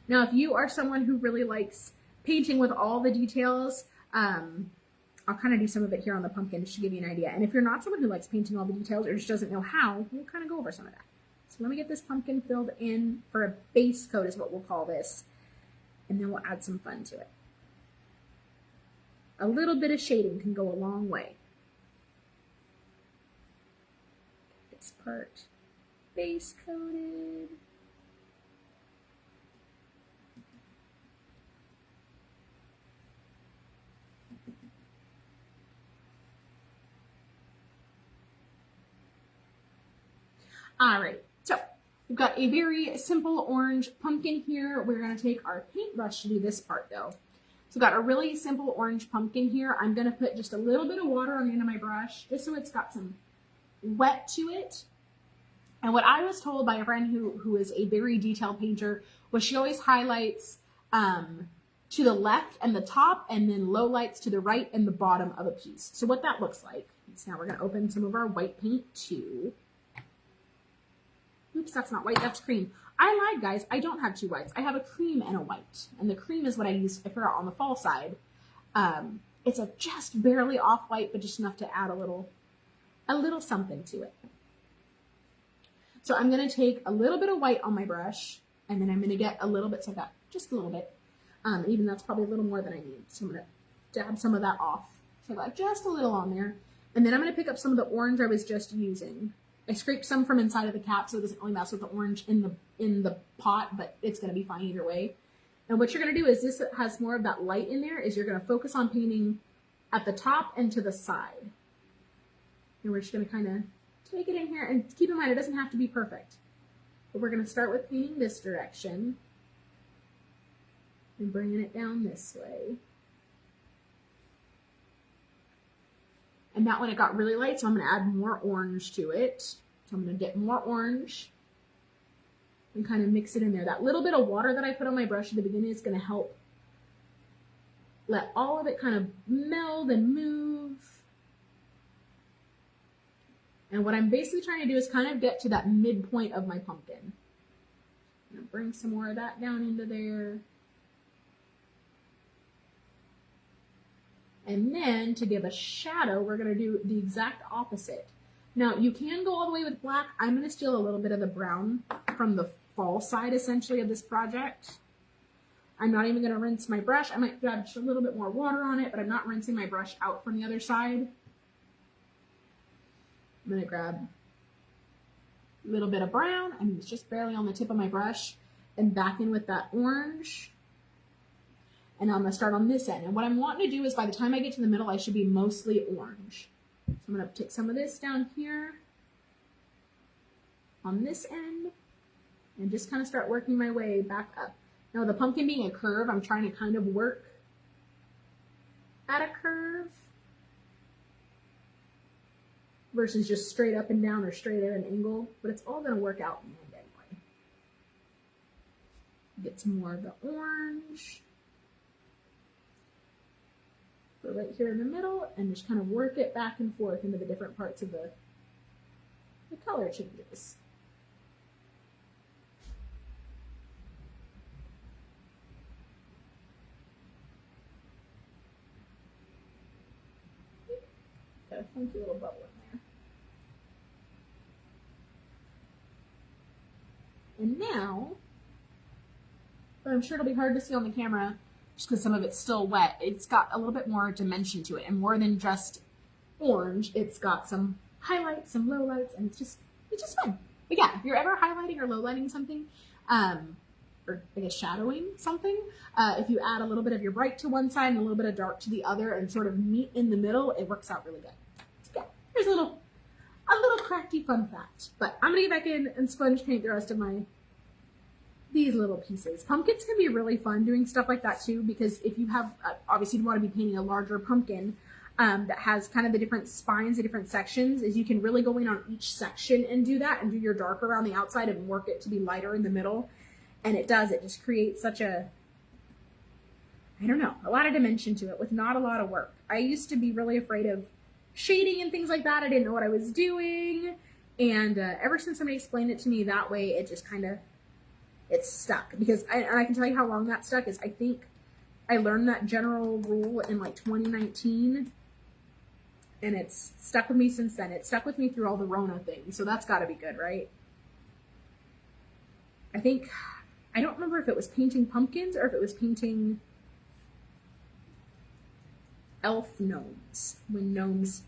Now, if you are someone who really likes painting with all the details, I'll kind of do some of it here on the pumpkin just to give you an idea. And if you're not someone who likes painting all the details or just doesn't know how, we'll kind of go over some of that. So let me get this pumpkin filled in for a base coat is what we'll call this. And then we'll add some fun to it. A little bit of shading can go a long way. This part base coated. All right, so we've got a very simple orange pumpkin here. We're going to take our paintbrush to do this part though. So we've got a really simple orange pumpkin here. I'm going to put just a little bit of water on the end of my brush just so it's got some wet to it. And what I was told by a friend who is a very detailed painter was she always highlights to the left and the top, and then low lights to the right and the bottom of a piece. So what that looks like is now we're going to open some of our white paint too. Oops, that's not white, that's cream. I lied, guys. I don't have two whites. I have a cream and a white. And the cream is what I use, I forgot, on the fall side. It's a just barely off-white, but just enough to add a little something to it. So I'm going to take a little bit of white on my brush, and then I'm going to get a little bit, so I've got just a little bit. Even that's probably a little more than I need. So I'm going to dab some of that off. So I've got just a little on there. And then I'm going to pick up some of the orange I was just using. I scraped some from inside of the cap so it doesn't really mess with the orange in the pot, but it's going to be fine either way. And what you're going to do is, this has more of that light in there, is you're going to focus on painting at the top and to the side. And we're just going to kind of take it in here, and keep in mind it doesn't have to be perfect. But we're going to start with painting this direction and bringing it down this way. And that one, it got really light, so I'm going to add more orange to it. So I'm going to get more orange and kind of mix it in there. That little bit of water that I put on my brush at the beginning is going to help let all of it kind of meld and move. And what I'm basically trying to do is kind of get to that midpoint of my pumpkin. I'm going to bring some more of that down into there. And then to give a shadow, we're going to do the exact opposite. Now, you can go all the way with black. I'm going to steal a little bit of the brown from the fall side, essentially, of this project. I'm not even going to rinse my brush. I might grab just a little bit more water on it, but I'm not rinsing my brush out from the other side. I'm going to grab a little bit of brown. I mean, it's just barely on the tip of my brush. And back in with that orange. And I'm going to start on this end. And what I'm wanting to do is, by the time I get to the middle, I should be mostly orange. So I'm going to take some of this down here on this end and just kind of start working my way back up. Now, the pumpkin being a curve, I'm trying to kind of work at a curve versus just straight up and down or straight at an angle, but it's all going to work out in the end anyway. Get some more of the orange. So right here in the middle, and just kind of work it back and forth into the different parts of the color changes. Got a funky little bubble in there. And now, but I'm sure it'll be hard to see on the camera, just because some of it's still wet, it's got a little bit more dimension to it, and more than just orange, it's got some highlights, some lowlights, and it's just fun. But yeah, if you're ever highlighting or lowlighting something, or I guess shadowing something, if you add a little bit of your bright to one side and a little bit of dark to the other and sort of meet in the middle, it works out really good. So yeah, here's a little crafty fun fact. But I'm gonna get back in and sponge paint the rest of these little pieces. Pumpkins can be really fun doing stuff like that too, because if you have, obviously you want to be painting a larger pumpkin that has kind of the different spines, the different sections, is you can really go in on each section and do that and do your dark around the outside and work it to be lighter in the middle. And it just creates such a, I don't know, a lot of dimension to it with not a lot of work. I used to be really afraid of shading and things like that. I didn't know what I was doing. And ever since somebody explained it to me that way, it just kind of, it's stuck. Because I can tell you how long that stuck is. I think I learned that general rule in like 2019, and it's stuck with me since then. It stuck with me through all the Rona things, so that's got to be good, right? I don't remember if it was painting pumpkins or if it was painting elf gnomes, when gnomes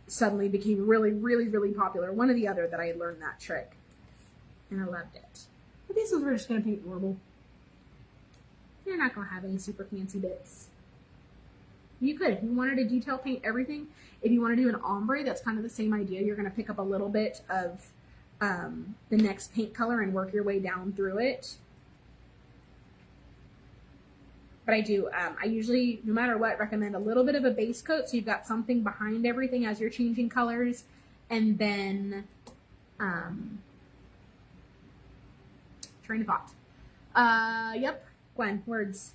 suddenly became really, really, really popular. One or the other that I had learned that trick, and I loved it. But these ones we're just going to paint normal. They're not going to have any super fancy bits. You could, if you wanted to detail paint everything, if you want to do an ombre, that's kind of the same idea. You're going to pick up a little bit of the next paint color and work your way down through it. But I usually, no matter what, recommend a little bit of a base coat so you've got something behind everything as you're changing colors. And then, train of thought. Yep, Gwen, words.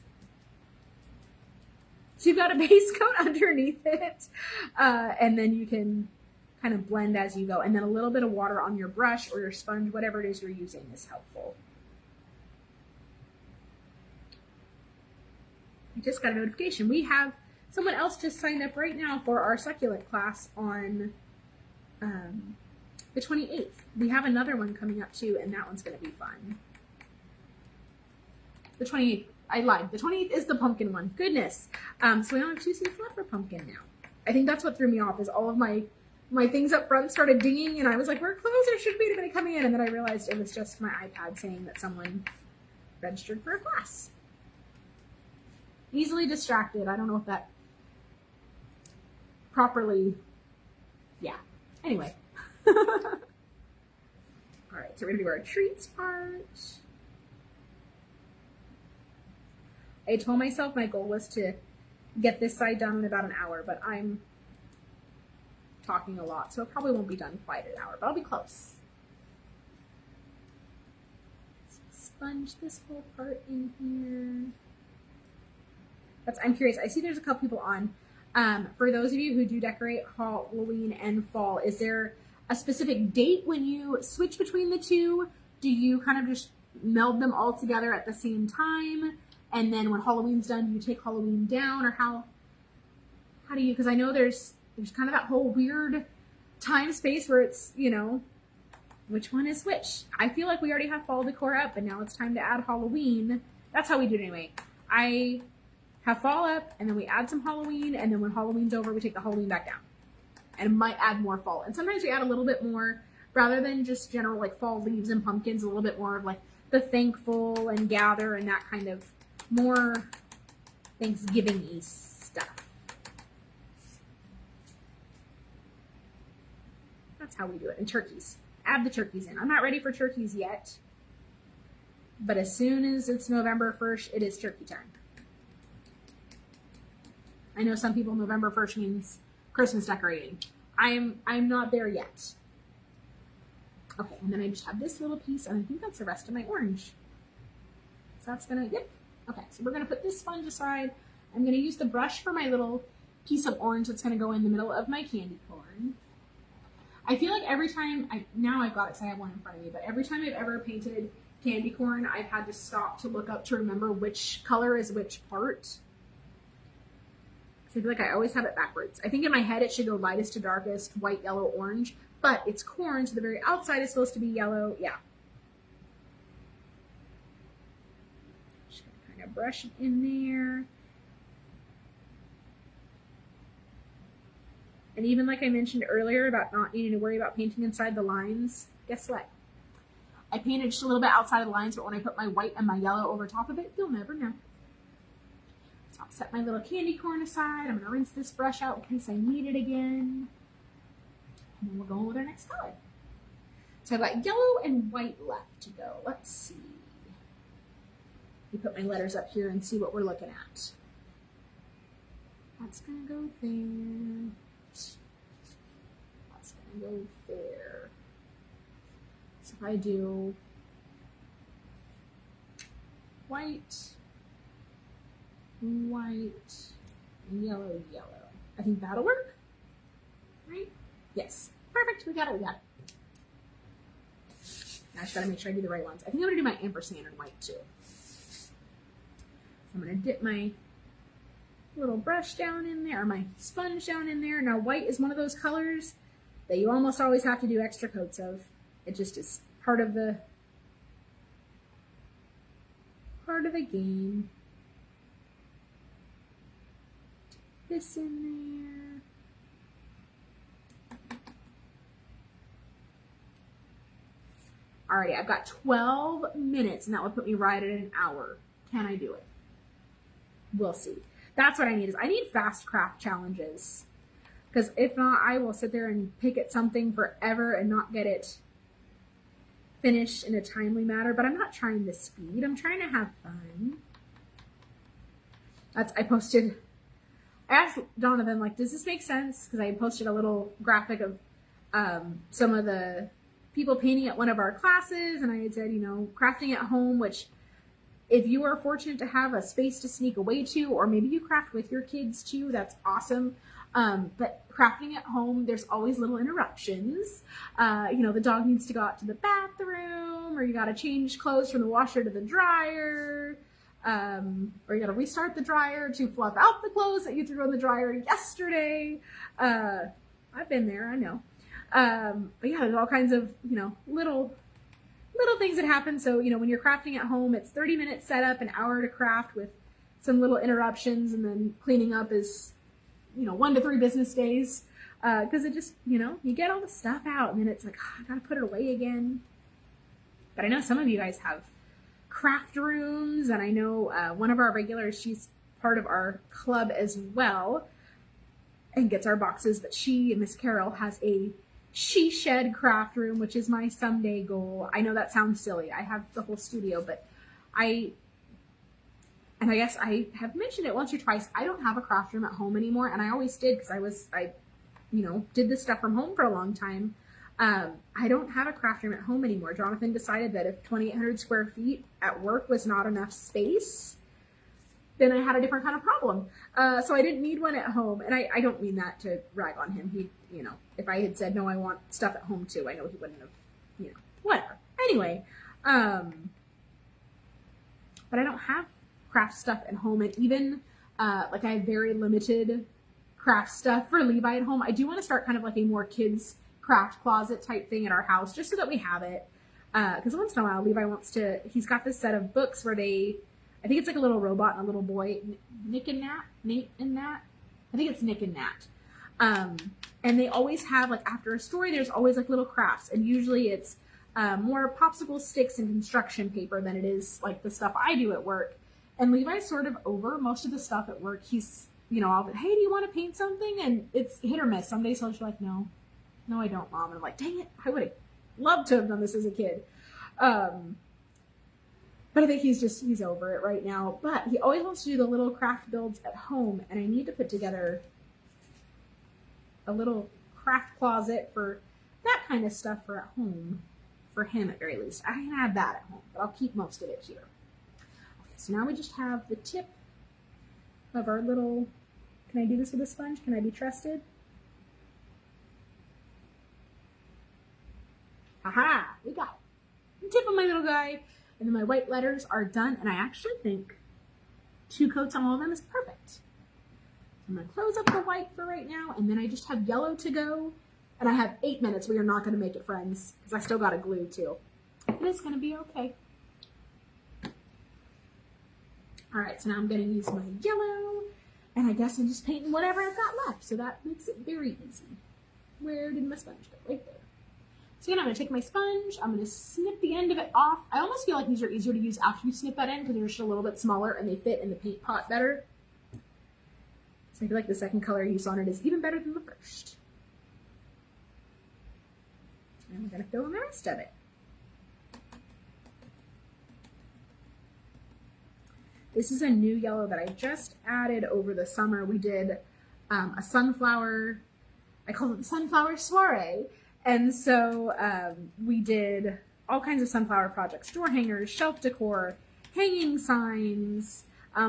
So you've got a base coat underneath it, and then you can kind of blend as you go. And then a little bit of water on your brush or your sponge, whatever it is you're using, is helpful. I just got a notification. We have someone else just signed up right now for our succulent class on the 28th. We have another one coming up too, and that one's going to be fun. The 28th. I lied. The 28th is the pumpkin one. Goodness. So we only have 2 seats left for pumpkin now. I think that's what threw me off, is all of my my things up front started dinging and I was like, we're closed, there should be anybody coming in. And then I realized it was just my iPad saying that someone registered for a class. Easily distracted. I don't know if that properly, yeah. Anyway. All right, so we're gonna do our treats part. I told myself my goal was to get this side done in about an hour, but I'm talking a lot, so it probably won't be done quite an hour, but I'll be close. Sponge this whole part in here. I'm curious. I see there's a couple people on. For those of you who do decorate Halloween and fall, is there a specific date when you switch between the two? Do you kind of just meld them all together at the same time? And then when Halloween's done, do you take Halloween down, or how do you, because I know there's kind of that whole weird time space where it's, you know, which one is which? I feel like we already have fall decor up, but now it's time to add Halloween. That's how we do it anyway. I have fall up, and then we add some Halloween, and then when Halloween's over, we take the Halloween back down. And might add more fall. And sometimes we add a little bit more, rather than just general like fall leaves and pumpkins, a little bit more of like the thankful and gather and that kind of more Thanksgiving-y stuff. That's how we do it. And turkeys. Add the turkeys in. I'm not ready for turkeys yet, but as soon as it's November 1st, it is turkey time. I know some people, November 1st means Christmas decorating. I'm not there yet. Okay, and then I just have this little piece, and I think that's the rest of my orange. So that's gonna, yep. Okay, so we're gonna put this sponge aside. I'm gonna use the brush for my little piece of orange that's gonna go in the middle of my candy corn. I feel like every time, now I've got it because I have one in front of me, but every time I've ever painted candy corn, I've had to stop to look up to remember which color is which part. So I feel like I always have it backwards. I think in my head it should go lightest to darkest, white, yellow, orange, but it's corn, so the very outside is supposed to be yellow. Yeah. Just gonna kind of brush it in there. And even like I mentioned earlier about not needing to worry about painting inside the lines, guess what? I painted just a little bit outside of the lines, but when I put my white and my yellow over top of it, you'll never know. So I'll set my little candy corn aside. I'm gonna rinse this brush out in case I need it again. And then we're going with our next color. So I've got yellow and white left to go. Let's see. Let me put my letters up here and see what we're looking at. That's gonna go there. That's gonna go there. So if I do white, white, yellow, yellow. I think that'll work, right? Yes, perfect, we got it, Now I just gotta make sure I do the right ones. I think I'm gonna do my ampersand in white too. So I'm gonna dip my little brush down in there, or my sponge down in there. Now white is one of those colors that you almost always have to do extra coats of. It just is part of the game. This in there. Alrighty, I've got 12 minutes and that would put me right at an hour. Can I do it? We'll see. That's what I need, I need fast craft challenges. Because if not, I will sit there and pick at something forever and not get it finished in a timely manner. But I'm not trying to speed. I'm trying to have fun. I asked Donovan, like, does this make sense? Because I posted a little graphic of some of the people painting at one of our classes. And I had said, you know, crafting at home, which if you are fortunate to have a space to sneak away to, or maybe you craft with your kids too, that's awesome. But crafting at home, there's always little interruptions. You know, the dog needs to go out to the bathroom, or you got to change clothes from the washer to the dryer, or you got to restart the dryer to fluff out the clothes that you threw in the dryer yesterday. I've been there, I know. But yeah, there's all kinds of, you know, little things that happen. So, you know, when you're crafting at home, it's 30 minutes setup, an hour to craft with some little interruptions, and then cleaning up is, you know, 1 to 3 business days. because it just, you know, you get all the stuff out and then it's like, oh, I gotta put it away again. But I know some of you guys have craft rooms, and I know one of our regulars, she's part of our club as well and gets our boxes, but she, Miss Carol, has a she shed craft room, which is my someday goal. I know that sounds silly. I have the whole studio, but I guess I have mentioned it once or twice. I don't have a craft room at home anymore, and I always did because I you know, did this stuff from home for a long time. I don't have a craft room at home anymore. Jonathan decided that if 2,800 square feet at work was not enough space, then I had a different kind of problem. So I didn't need one at home. And I don't mean that to rag on him. He, you know, if I had said, no, I want stuff at home too, I know he wouldn't have, you know, whatever. Anyway, but I don't have craft stuff at home. And even, like I have very limited craft stuff for Levi at home. I do want to start kind of like a more kids craft closet type thing at our house, just so that we have it. Because once in a while, Levi wants to, he's got this set of books where I think it's like a little robot and a little boy, Nate and Nat. I think it's Nick and Nat. And they always have, like, after a story, there's always like little crafts, and usually it's more popsicle sticks and construction paper than it is like the stuff I do at work. And Levi's sort of over most of the stuff at work. He's, you know, I'll be, hey, do you want to paint something? And it's hit or miss. Some days he'll just be like, no, I don't, Mom. And I'm like, dang it, I would have loved to have done this as a kid. But I think he's over it right now. But he always wants to do the little craft builds at home, and I need to put together a little craft closet for that kind of stuff for at home, for him at very least. I can have that at home, but I'll keep most of it here. Okay, so now we just have the tip of our little, can I do this with a sponge? Can I be trusted? Aha, we got it. The tip of my little guy. And then my white letters are done, and I actually think 2 coats on all of them is perfect. I'm going to close up the white for right now, and then I just have yellow to go, and I have 8 minutes. We are not going to make it, friends, because I still got to glue too. It is going to be okay. All right, so now I'm going to use my yellow, and I guess I'm just painting whatever I've got left, so that makes it very easy. Where did my sponge go? Right there. So again, I'm going to take my sponge, I'm going to snip the end of it off. I almost feel like these are easier to use after you snip that end because they're just a little bit smaller and they fit in the paint pot better. So I feel like the second color use on it is even better than the first. And we're going to fill in the rest of it. This is a new yellow that I just added over the summer. We did a sunflower, I call it the sunflower soiree. And so we did all kinds of sunflower projects, door hangers, shelf decor, hanging signs,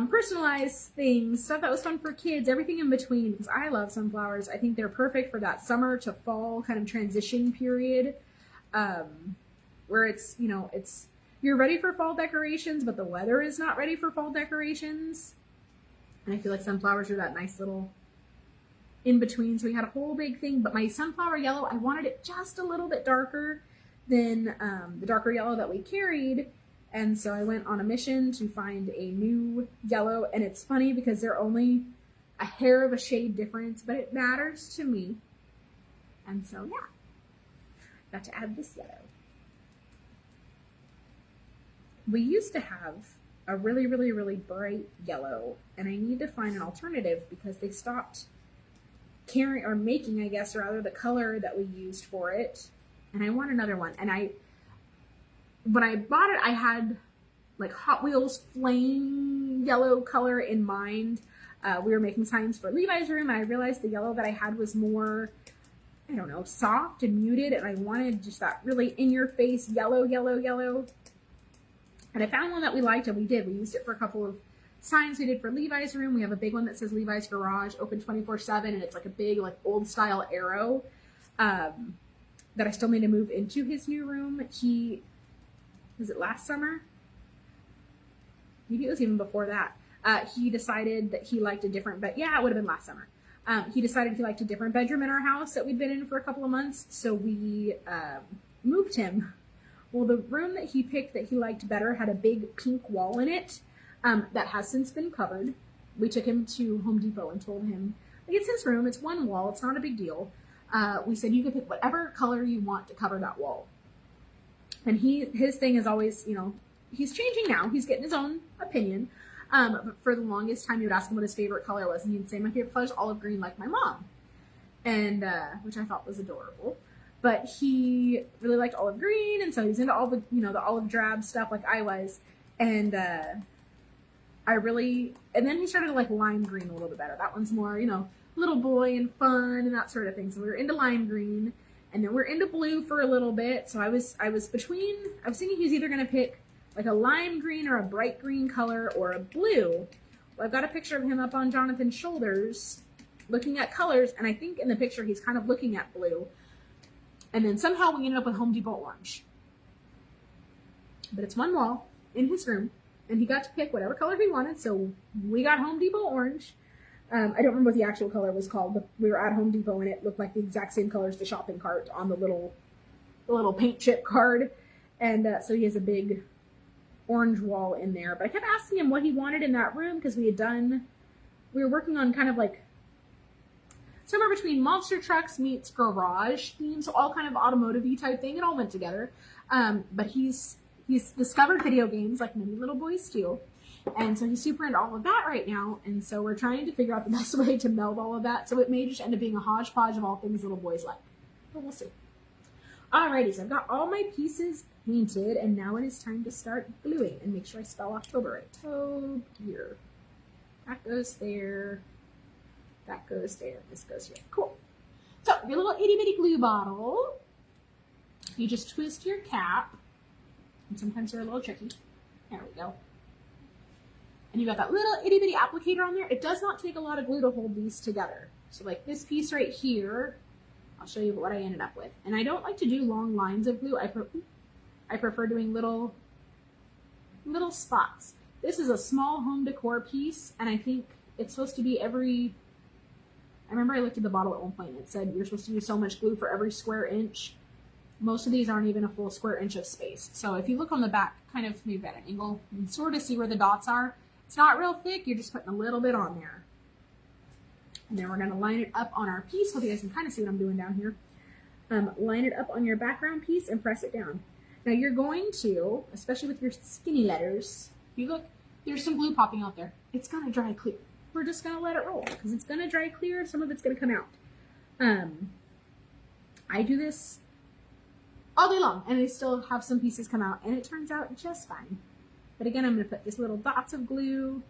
personalized things, stuff that was fun for kids, everything in between, because I love sunflowers. I think they're perfect for that summer to fall kind of transition period where it's, you know, you're ready for fall decorations, but the weather is not ready for fall decorations. And I feel like sunflowers are that nice little in between. So we had a whole big thing, but my sunflower yellow, I wanted it just a little bit darker than the darker yellow that we carried. And so I went on a mission to find a new yellow, and it's funny because they're only a hair of a shade difference, but it matters to me. And so yeah, got to add this yellow. We used to have a really, really, really bright yellow, and I need to find an alternative because they stopped carrying or making, I guess, rather, the color that we used for it. And I want another one. And when I bought it, I had like Hot Wheels flame yellow color in mind. We were making signs for Levi's room, and I realized the yellow that I had was more, I don't know, soft and muted, and I wanted just that really in-your-face yellow, yellow, yellow. And I found one that we liked, and we did. We used it for a couple of signs we did for Levi's room. We have a big one that says Levi's Garage, open 24/7, and it's like a big, like, old-style arrow that I still need to move into his new room. Was it last summer? Maybe it was even before that. He decided that he liked a different bed. Yeah, it would have been last summer. He decided he liked a different bedroom in our house that we'd been in for a couple of months, so we moved him. Well, the room that he picked that he liked better had a big pink wall in it that has since been covered. We took him to Home Depot and told him, like, it's his room, it's one wall, it's not a big deal. we said you could pick whatever color you want to cover that wall. And his thing is always, you know, he's changing now. He's getting his own opinion. But for the longest time, you would ask him what his favorite color was, and he'd say, my favorite color is olive green, like my mom. And, which I thought was adorable. But he really liked olive green, and so he was into all the, you know, the olive drab stuff like I was. And, and then he started to like lime green a little bit better. That one's more, you know, little boy and fun and that sort of thing. So we were into lime green, and then we're into blue for a little bit. So I was thinking he was either going to pick like a lime green or a bright green color or a blue. Well, I've got a picture of him up on Jonathan's shoulders looking at colors, and I think in the picture he's kind of looking at blue. And then somehow we ended up with Home Depot orange. But it's one wall in his room, and he got to pick whatever color he wanted, so we got Home Depot orange. I don't remember what the actual color was called, but we were at Home Depot, and it looked like the exact same color as the shopping cart on the little paint chip card. And so he has a big orange wall in there. But I kept asking him what he wanted in that room, because we were working on kind of like somewhere between monster trucks meets garage themes, so all kind of automotive-y type thing. It all went together. But he's discovered video games like many little boys do. And so he's super into all of that right now. And so we're trying to figure out the best way to meld all of that. So it may just end up being a hodgepodge of all things little boys like. But we'll see. Alrighty, so I've got all my pieces painted, and now it is time to start gluing. And make sure I spell October right. Tobe here. That goes there. That goes there. This goes here. Cool. So your little itty bitty glue bottle. You just twist your cap. And sometimes they're a little tricky. There we go. And you got that little itty bitty applicator on there. It does not take a lot of glue to hold these together. So like this piece right here, I'll show you what I ended up with. And I don't like to do long lines of glue. I prefer doing little spots. This is a small home decor piece, and I think it's supposed to be I remember I looked at the bottle at one point and it said you're supposed to use so much glue for every square inch. Most of these aren't even a full square inch of space. So if you look on the back, kind of maybe at an angle, you can sort of see where the dots are. It's not real thick, you're just putting a little bit on there. And then we're gonna line it up on our piece. Hope you guys can kind of see what I'm doing down here. Line it up on your background piece and press it down. Now you're going to, especially with your skinny letters, if you look, there's some glue popping out there. It's gonna dry clear. We're just gonna let it roll because it's gonna dry clear. Some of it's gonna come out. I do this all day long, and I still have some pieces come out, and it turns out just fine. But again, I'm gonna put just little dots of glue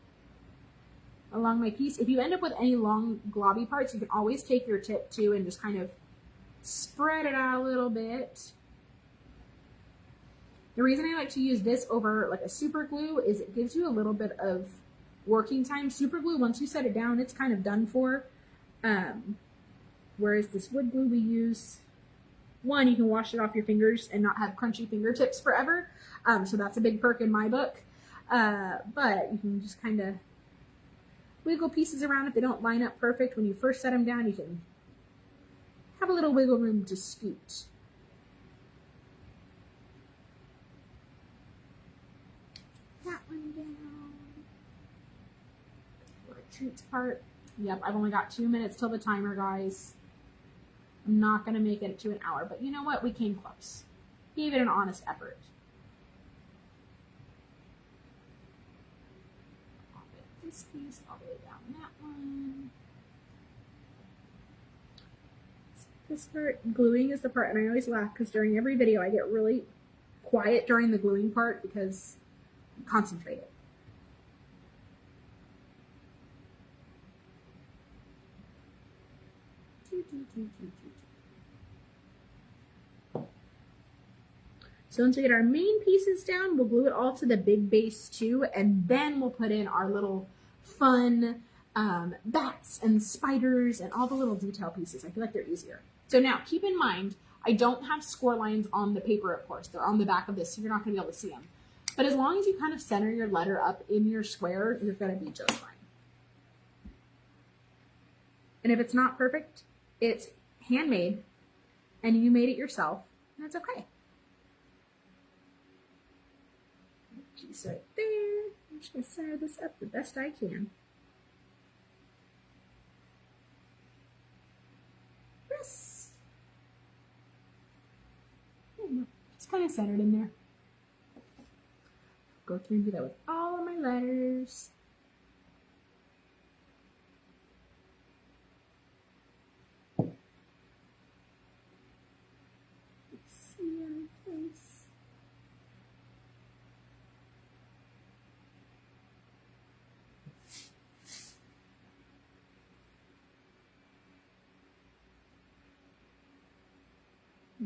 along my piece. If you end up with any long globby parts, you can always take your tip too and just kind of spread it out a little bit. The reason I like to use this over like a super glue is it gives you a little bit of working time. Super glue, once you set it down, it's kind of done for. Whereas this wood glue we use, one, you can wash it off your fingers and not have crunchy fingertips forever. So that's a big perk in my book. But you can just kind of wiggle pieces around if they don't line up perfect. When you first set them down, you can have a little wiggle room to scoot. That one down. For a treats part. Yep, I've only got 2 minutes till the timer, guys. I'm not going to make it to an hour, but you know what? We came close. Gave it an honest effort. Off it this piece, all the way down that one. This part, gluing is the part, and I always laugh because during every video I get really quiet during the gluing part because I'm concentrated. So once we get our main pieces down, we'll glue it all to the big base too, and then we'll put in our little fun bats and spiders and all the little detail pieces. I feel like they're easier. So now keep in mind, I don't have score lines on the paper, of course. They're on the back of this, so you're not going to be able to see them. But as long as you kind of center your letter up in your square, you're going to be just fine. And if it's not perfect, it's handmade and you made it yourself, and that's okay. Piece right there. I'm just going to center this up the best I can. Yes. kind of centered in there. Go through and do that with all of my letters.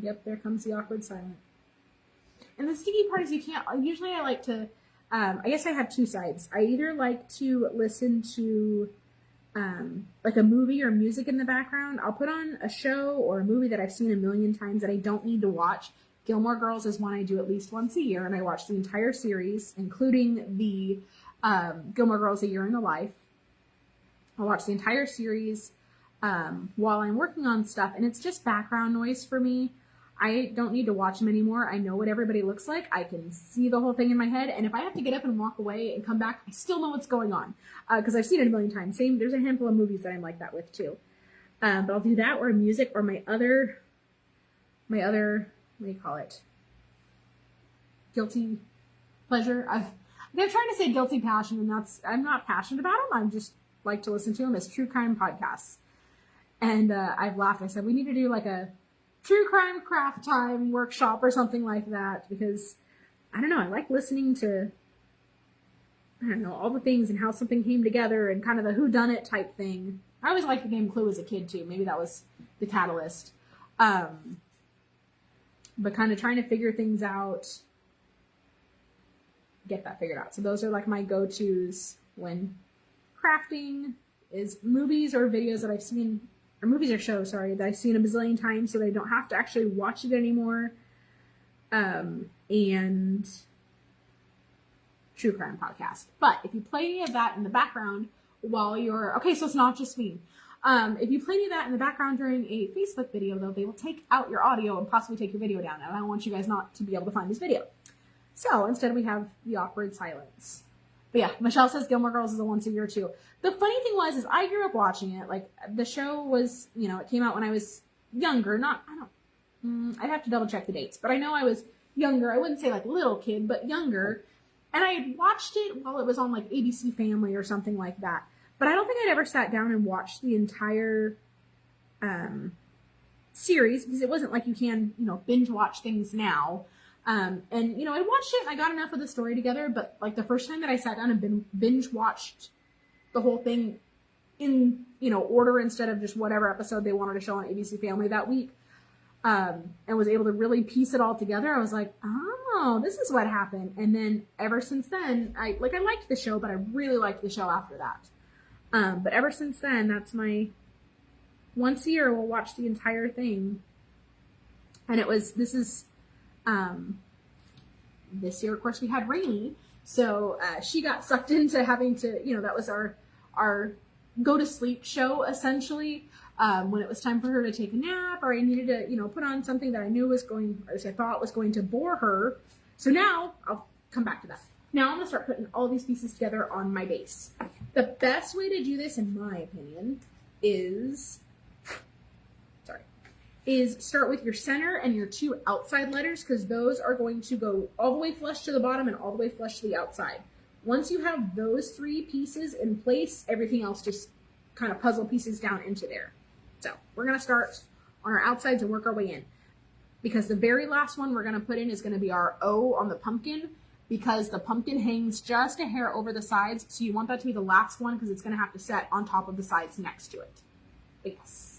Yep, there comes the awkward silence. And the sticky part is you can't, usually I like to, I guess I have two sides. I either like to listen to like a movie or music in the background. I'll put on a show or a movie that I've seen a million times that I don't need to watch. Gilmore Girls is one I do at least once a year, and I watch the entire series, including the Gilmore Girls A Year in the Life. I'll watch the entire series while I'm working on stuff, and it's just background noise for me. I don't need to watch them anymore. I know what everybody looks like. I can see the whole thing in my head. And if I have to get up and walk away and come back, I still know what's going on because I've seen it a million times. Same, there's a handful of movies that I'm like that with too. But I'll do that or music or my other, what do you call it? Guilty pleasure. I'm trying to say guilty passion, and I'm not passionate about them. I just like to listen to them as true crime podcasts. And I've laughed. I said, we need to do like a true crime craft time workshop or something like that, because I don't know, I like listening to, I don't know, all the things and how something came together and kind of the whodunit type thing. I always liked the game Clue as a kid too. Maybe that was the catalyst. But kind of trying to figure things out, get that figured out. So those are like my go-tos when crafting, is movies or videos that I've seen, or movies or shows, sorry, that I've seen a bazillion times so that I don't have to actually watch it anymore. And true crime podcast. But if you play any of that in the background while you're, okay, so it's not just me. If you play any of that in the background during a Facebook video, though, they will take out your audio and possibly take your video down. And I don't want you guys not to be able to find this video. So instead we have the awkward silence. But yeah, Michelle says Gilmore Girls is a once a year too. The funny thing is I grew up watching it. Like, the show was, you know, it came out when I was younger. I'd have to double check the dates, but I know I was younger. I wouldn't say like little kid, but younger. And I had watched it while it was on like ABC Family or something like that. But I don't think I'd ever sat down and watched the entire series, because it wasn't like you can, you know, binge watch things now. And, you know, I watched it and I got enough of the story together, but like the first time that I sat down and binge watched the whole thing in, you know, order instead of just whatever episode they wanted to show on ABC Family that week, and was able to really piece it all together, I was like, oh, this is what happened. And then ever since then, I liked the show, but I really liked the show after that. But ever since then, that's my once a year we'll watch the entire thing. And this year, of course, we had Rainy, so she got sucked into having to, you know, that was our go to sleep show essentially. When it was time for her to take a nap, or I needed to, you know, put on something that I knew was going, or I thought was going to bore her. So now I'll come back to that. Now I'm gonna start putting all these pieces together on my base. The best way to do this, in my opinion, is start with your center and your two outside letters, because those are going to go all the way flush to the bottom and all the way flush to the outside. Once you have those three pieces in place, everything else just kind of puzzle pieces down into there. So we're going to start on our outsides and work our way in, because the very last one we're going to put in is going to be our O on the pumpkin, because the pumpkin hangs just a hair over the sides. So you want that to be the last one, because it's going to have to set on top of the sides next to it. But yes.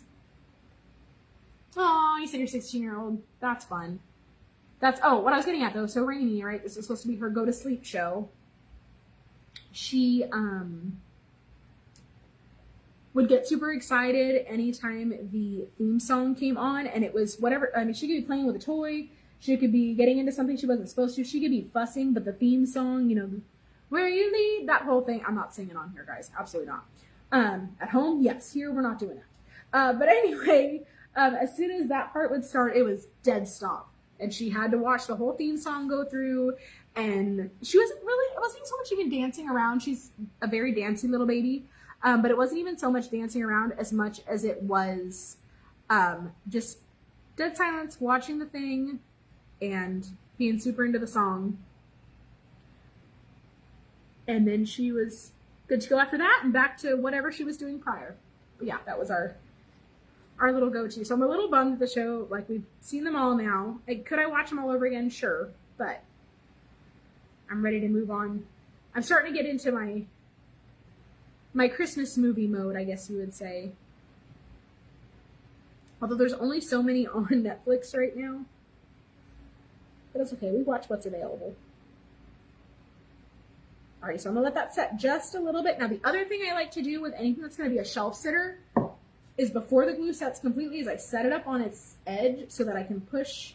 Oh, you said you're 16-year-old. That's fun. What I was getting at though. So Rainy, right? This is supposed to be her go to sleep show. She would get super excited anytime the theme song came on, and it was whatever. I mean, she could be playing with a toy. She could be getting into something she wasn't supposed to. She could be fussing, but the theme song, you know, where you lead, that whole thing. I'm not singing on here, guys. Absolutely not. At home, yes. Here, we're not doing that. But anyway, as soon as that part would start, it was dead stop. And she had to watch the whole theme song go through. And it wasn't so much even dancing around. She's a very dancey little baby. But it wasn't even so much dancing around as much as it was just dead silence, watching the thing, and being super into the song. And then she was good to go after that and back to whatever she was doing prior. But yeah, that was our little go-to. So I'm a little bummed at the show. Like, we've seen them all now. Could I watch them all over again? Sure. But I'm ready to move on. I'm starting to get into my Christmas movie mode, I guess you would say. Although there's only so many on Netflix right now. But it's okay. We watch what's available. Alright, so I'm going to let that set just a little bit. Now, the other thing I like to do with anything that's going to be a shelf sitter is before the glue sets completely is I set it up on its edge so that I can push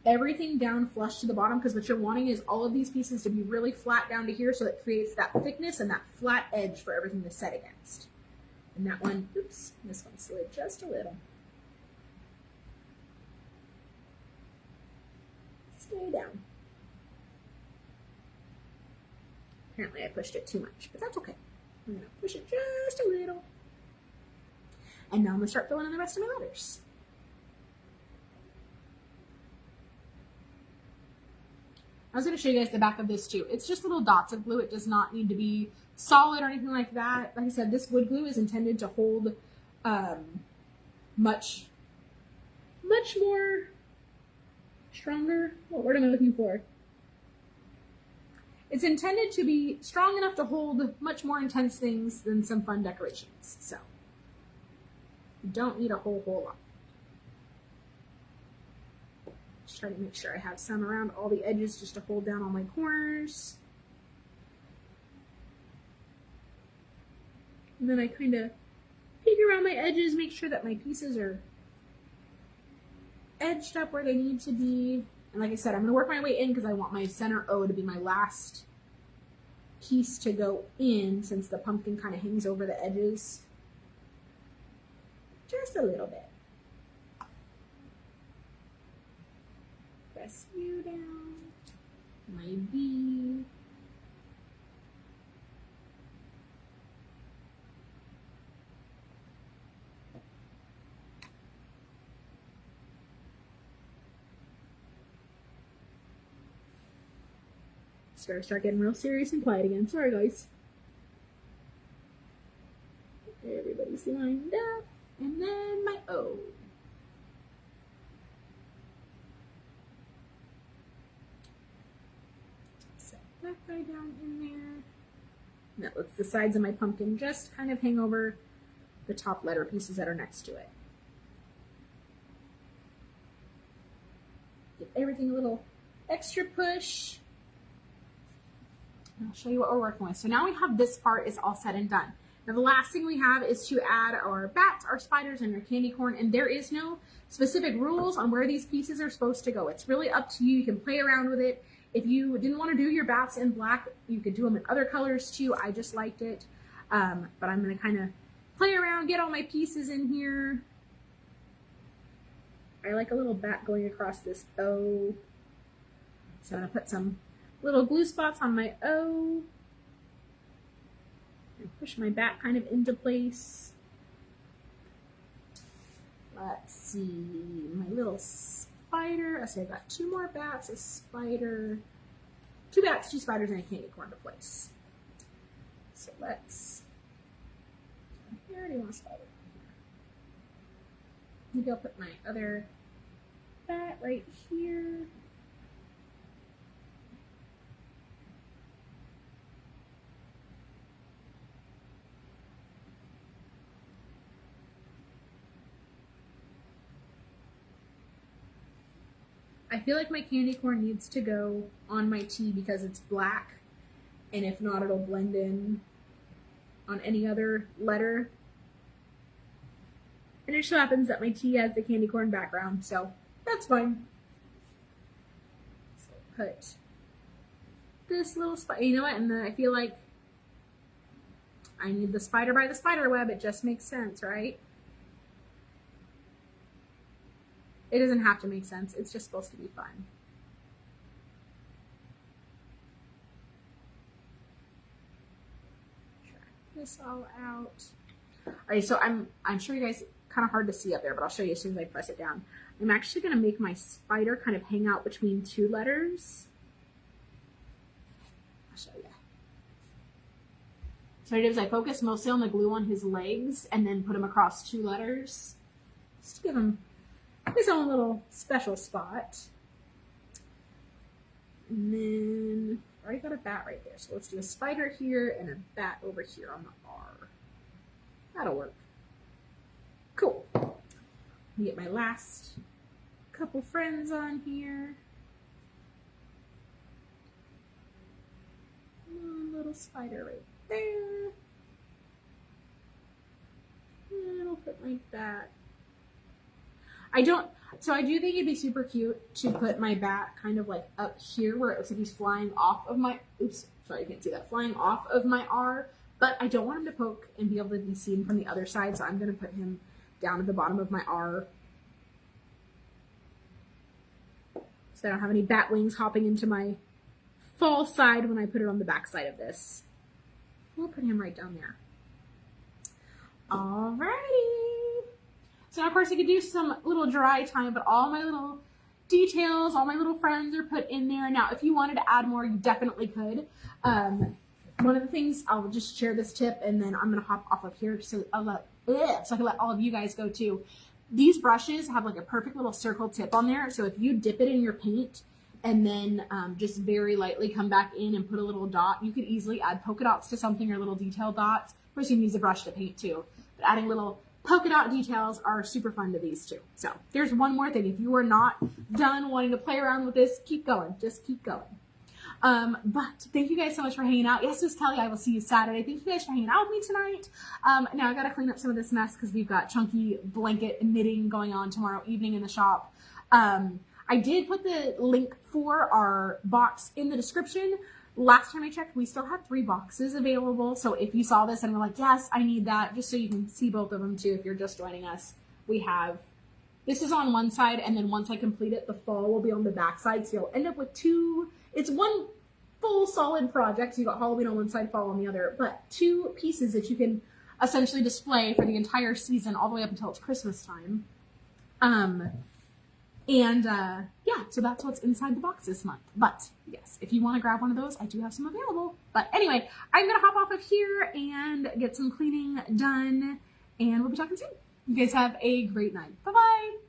everything down flush to the bottom, because what you're wanting is all of these pieces to be really flat down to here so it creates that thickness and that flat edge for everything to set against. And that one, oops, this one slid just a little. Stay down. Apparently I pushed it too much, but that's okay. I'm going to push it just a little. And now I'm going to start filling in the rest of my letters. I was going to show you guys the back of this too. It's just little dots of glue. It does not need to be solid or anything like that. Like I said, this wood glue is intended to hold much more stronger. What word am I looking for? It's intended to be strong enough to hold much more intense things than some fun decorations. So you don't need a whole lot. Just try to make sure I have some around all the edges just to hold down all my corners. And then I kind of peek around my edges, make sure that my pieces are edged up where they need to be. And like I said, I'm going to work my way in because I want my center O to be my last piece to go in, since the pumpkin kind of hangs over the edges. Just a little bit. Press you down. My B. Start getting real serious and quiet again. Sorry, guys. Everybody's lined up. And then my O. Set that guy down in there. And that lets the sides of my pumpkin just kind of hang over the top letter pieces that are next to it. Give everything a little extra push. I'll show you what we're working with. So now we have this part is all said and done. Now the last thing we have is to add our bats, our spiders, and our candy corn. And there is no specific rules on where these pieces are supposed to go. It's really up to you. You can play around with it. If you didn't want to do your bats in black, you could do them in other colors too. I just liked it. But I'm going to kind of play around, get all my pieces in here. I like a little bat going across this O. So I'm going to put some little glue spots on my O. And push my bat kind of into place. Let's see, my little spider. So I've got two more bats, a spider, two bats, two spiders, and a candy corn to place. So let's, I already want a spider. Maybe I'll put my other bat right here. I feel like my candy corn needs to go on my T because it's black, and if not, it'll blend in on any other letter. And it so happens that my T has the candy corn background, so that's fine. So put this little spider, you know what, and then I feel like I need the spider by the spider web. It just makes sense, right? It doesn't have to make sense. It's just supposed to be fun. Try this all out. All right, so I'm sure you guys kind of hard to see up there, but I'll show you as soon as I press it down. I'm actually going to make my spider kind of hang out between two letters. I'll show you. So what I did is I focused mostly on the glue on his legs and then put him across two letters. Just to give him his own little special spot. And then I already got a bat right there. So let's do a spider here and a bat over here on the R. That'll work. Cool. Let me get my last couple friends on here. One little spider right there. And I'll put my bat. I do think it'd be super cute to put my bat kind of like up here where it looks like he's flying off of my, oops, sorry, you can't see that, flying off of my R, but I don't want him to poke and be able to be seen from the other side, so I'm going to put him down at the bottom of my R. So I don't have any bat wings hopping into my fall side when I put it on the back side of this. We'll put him right down there. Alrighty. So now, of course, I could do some little dry time, but all my little details, all my little friends are put in there. Now, if you wanted to add more, you definitely could. One of the things, I'll just share this tip, and then I'm going to hop off of here so I can let all of you guys go too. These brushes have like a perfect little circle tip on there. So if you dip it in your paint and then just very lightly come back in and put a little dot, you could easily add polka dots to something or little detail dots. Of course, you can use a brush to paint too, but adding little polka dot details are super fun to these too. So there's one more thing. If you are not done wanting to play around with this, keep going. Just keep going. But thank you guys so much for hanging out. Yes, Miss Kelly, I will see you Saturday. Thank you guys for hanging out with me tonight. Now I got to clean up some of this mess because we've got chunky blanket knitting going on tomorrow evening in the shop. I did put the link for our box in the description. Last time I checked, we still had 3 boxes available. So if you saw this and were like, yes, I need that, just so you can see both of them too, if you're just joining us, we have, this is on one side, and then once I complete it, the fall will be on the back side. So you'll end up with 2, it's one full solid project. So you got Halloween on one side, fall on the other, but 2 pieces that you can essentially display for the entire season all the way up until it's Christmas time. Yeah, so that's what's inside the box this month. But yes, if you want to grab one of those, I do have some available. But anyway, I'm going to hop off of here and get some cleaning done, and we'll be talking soon. You guys have a great night. Bye-bye.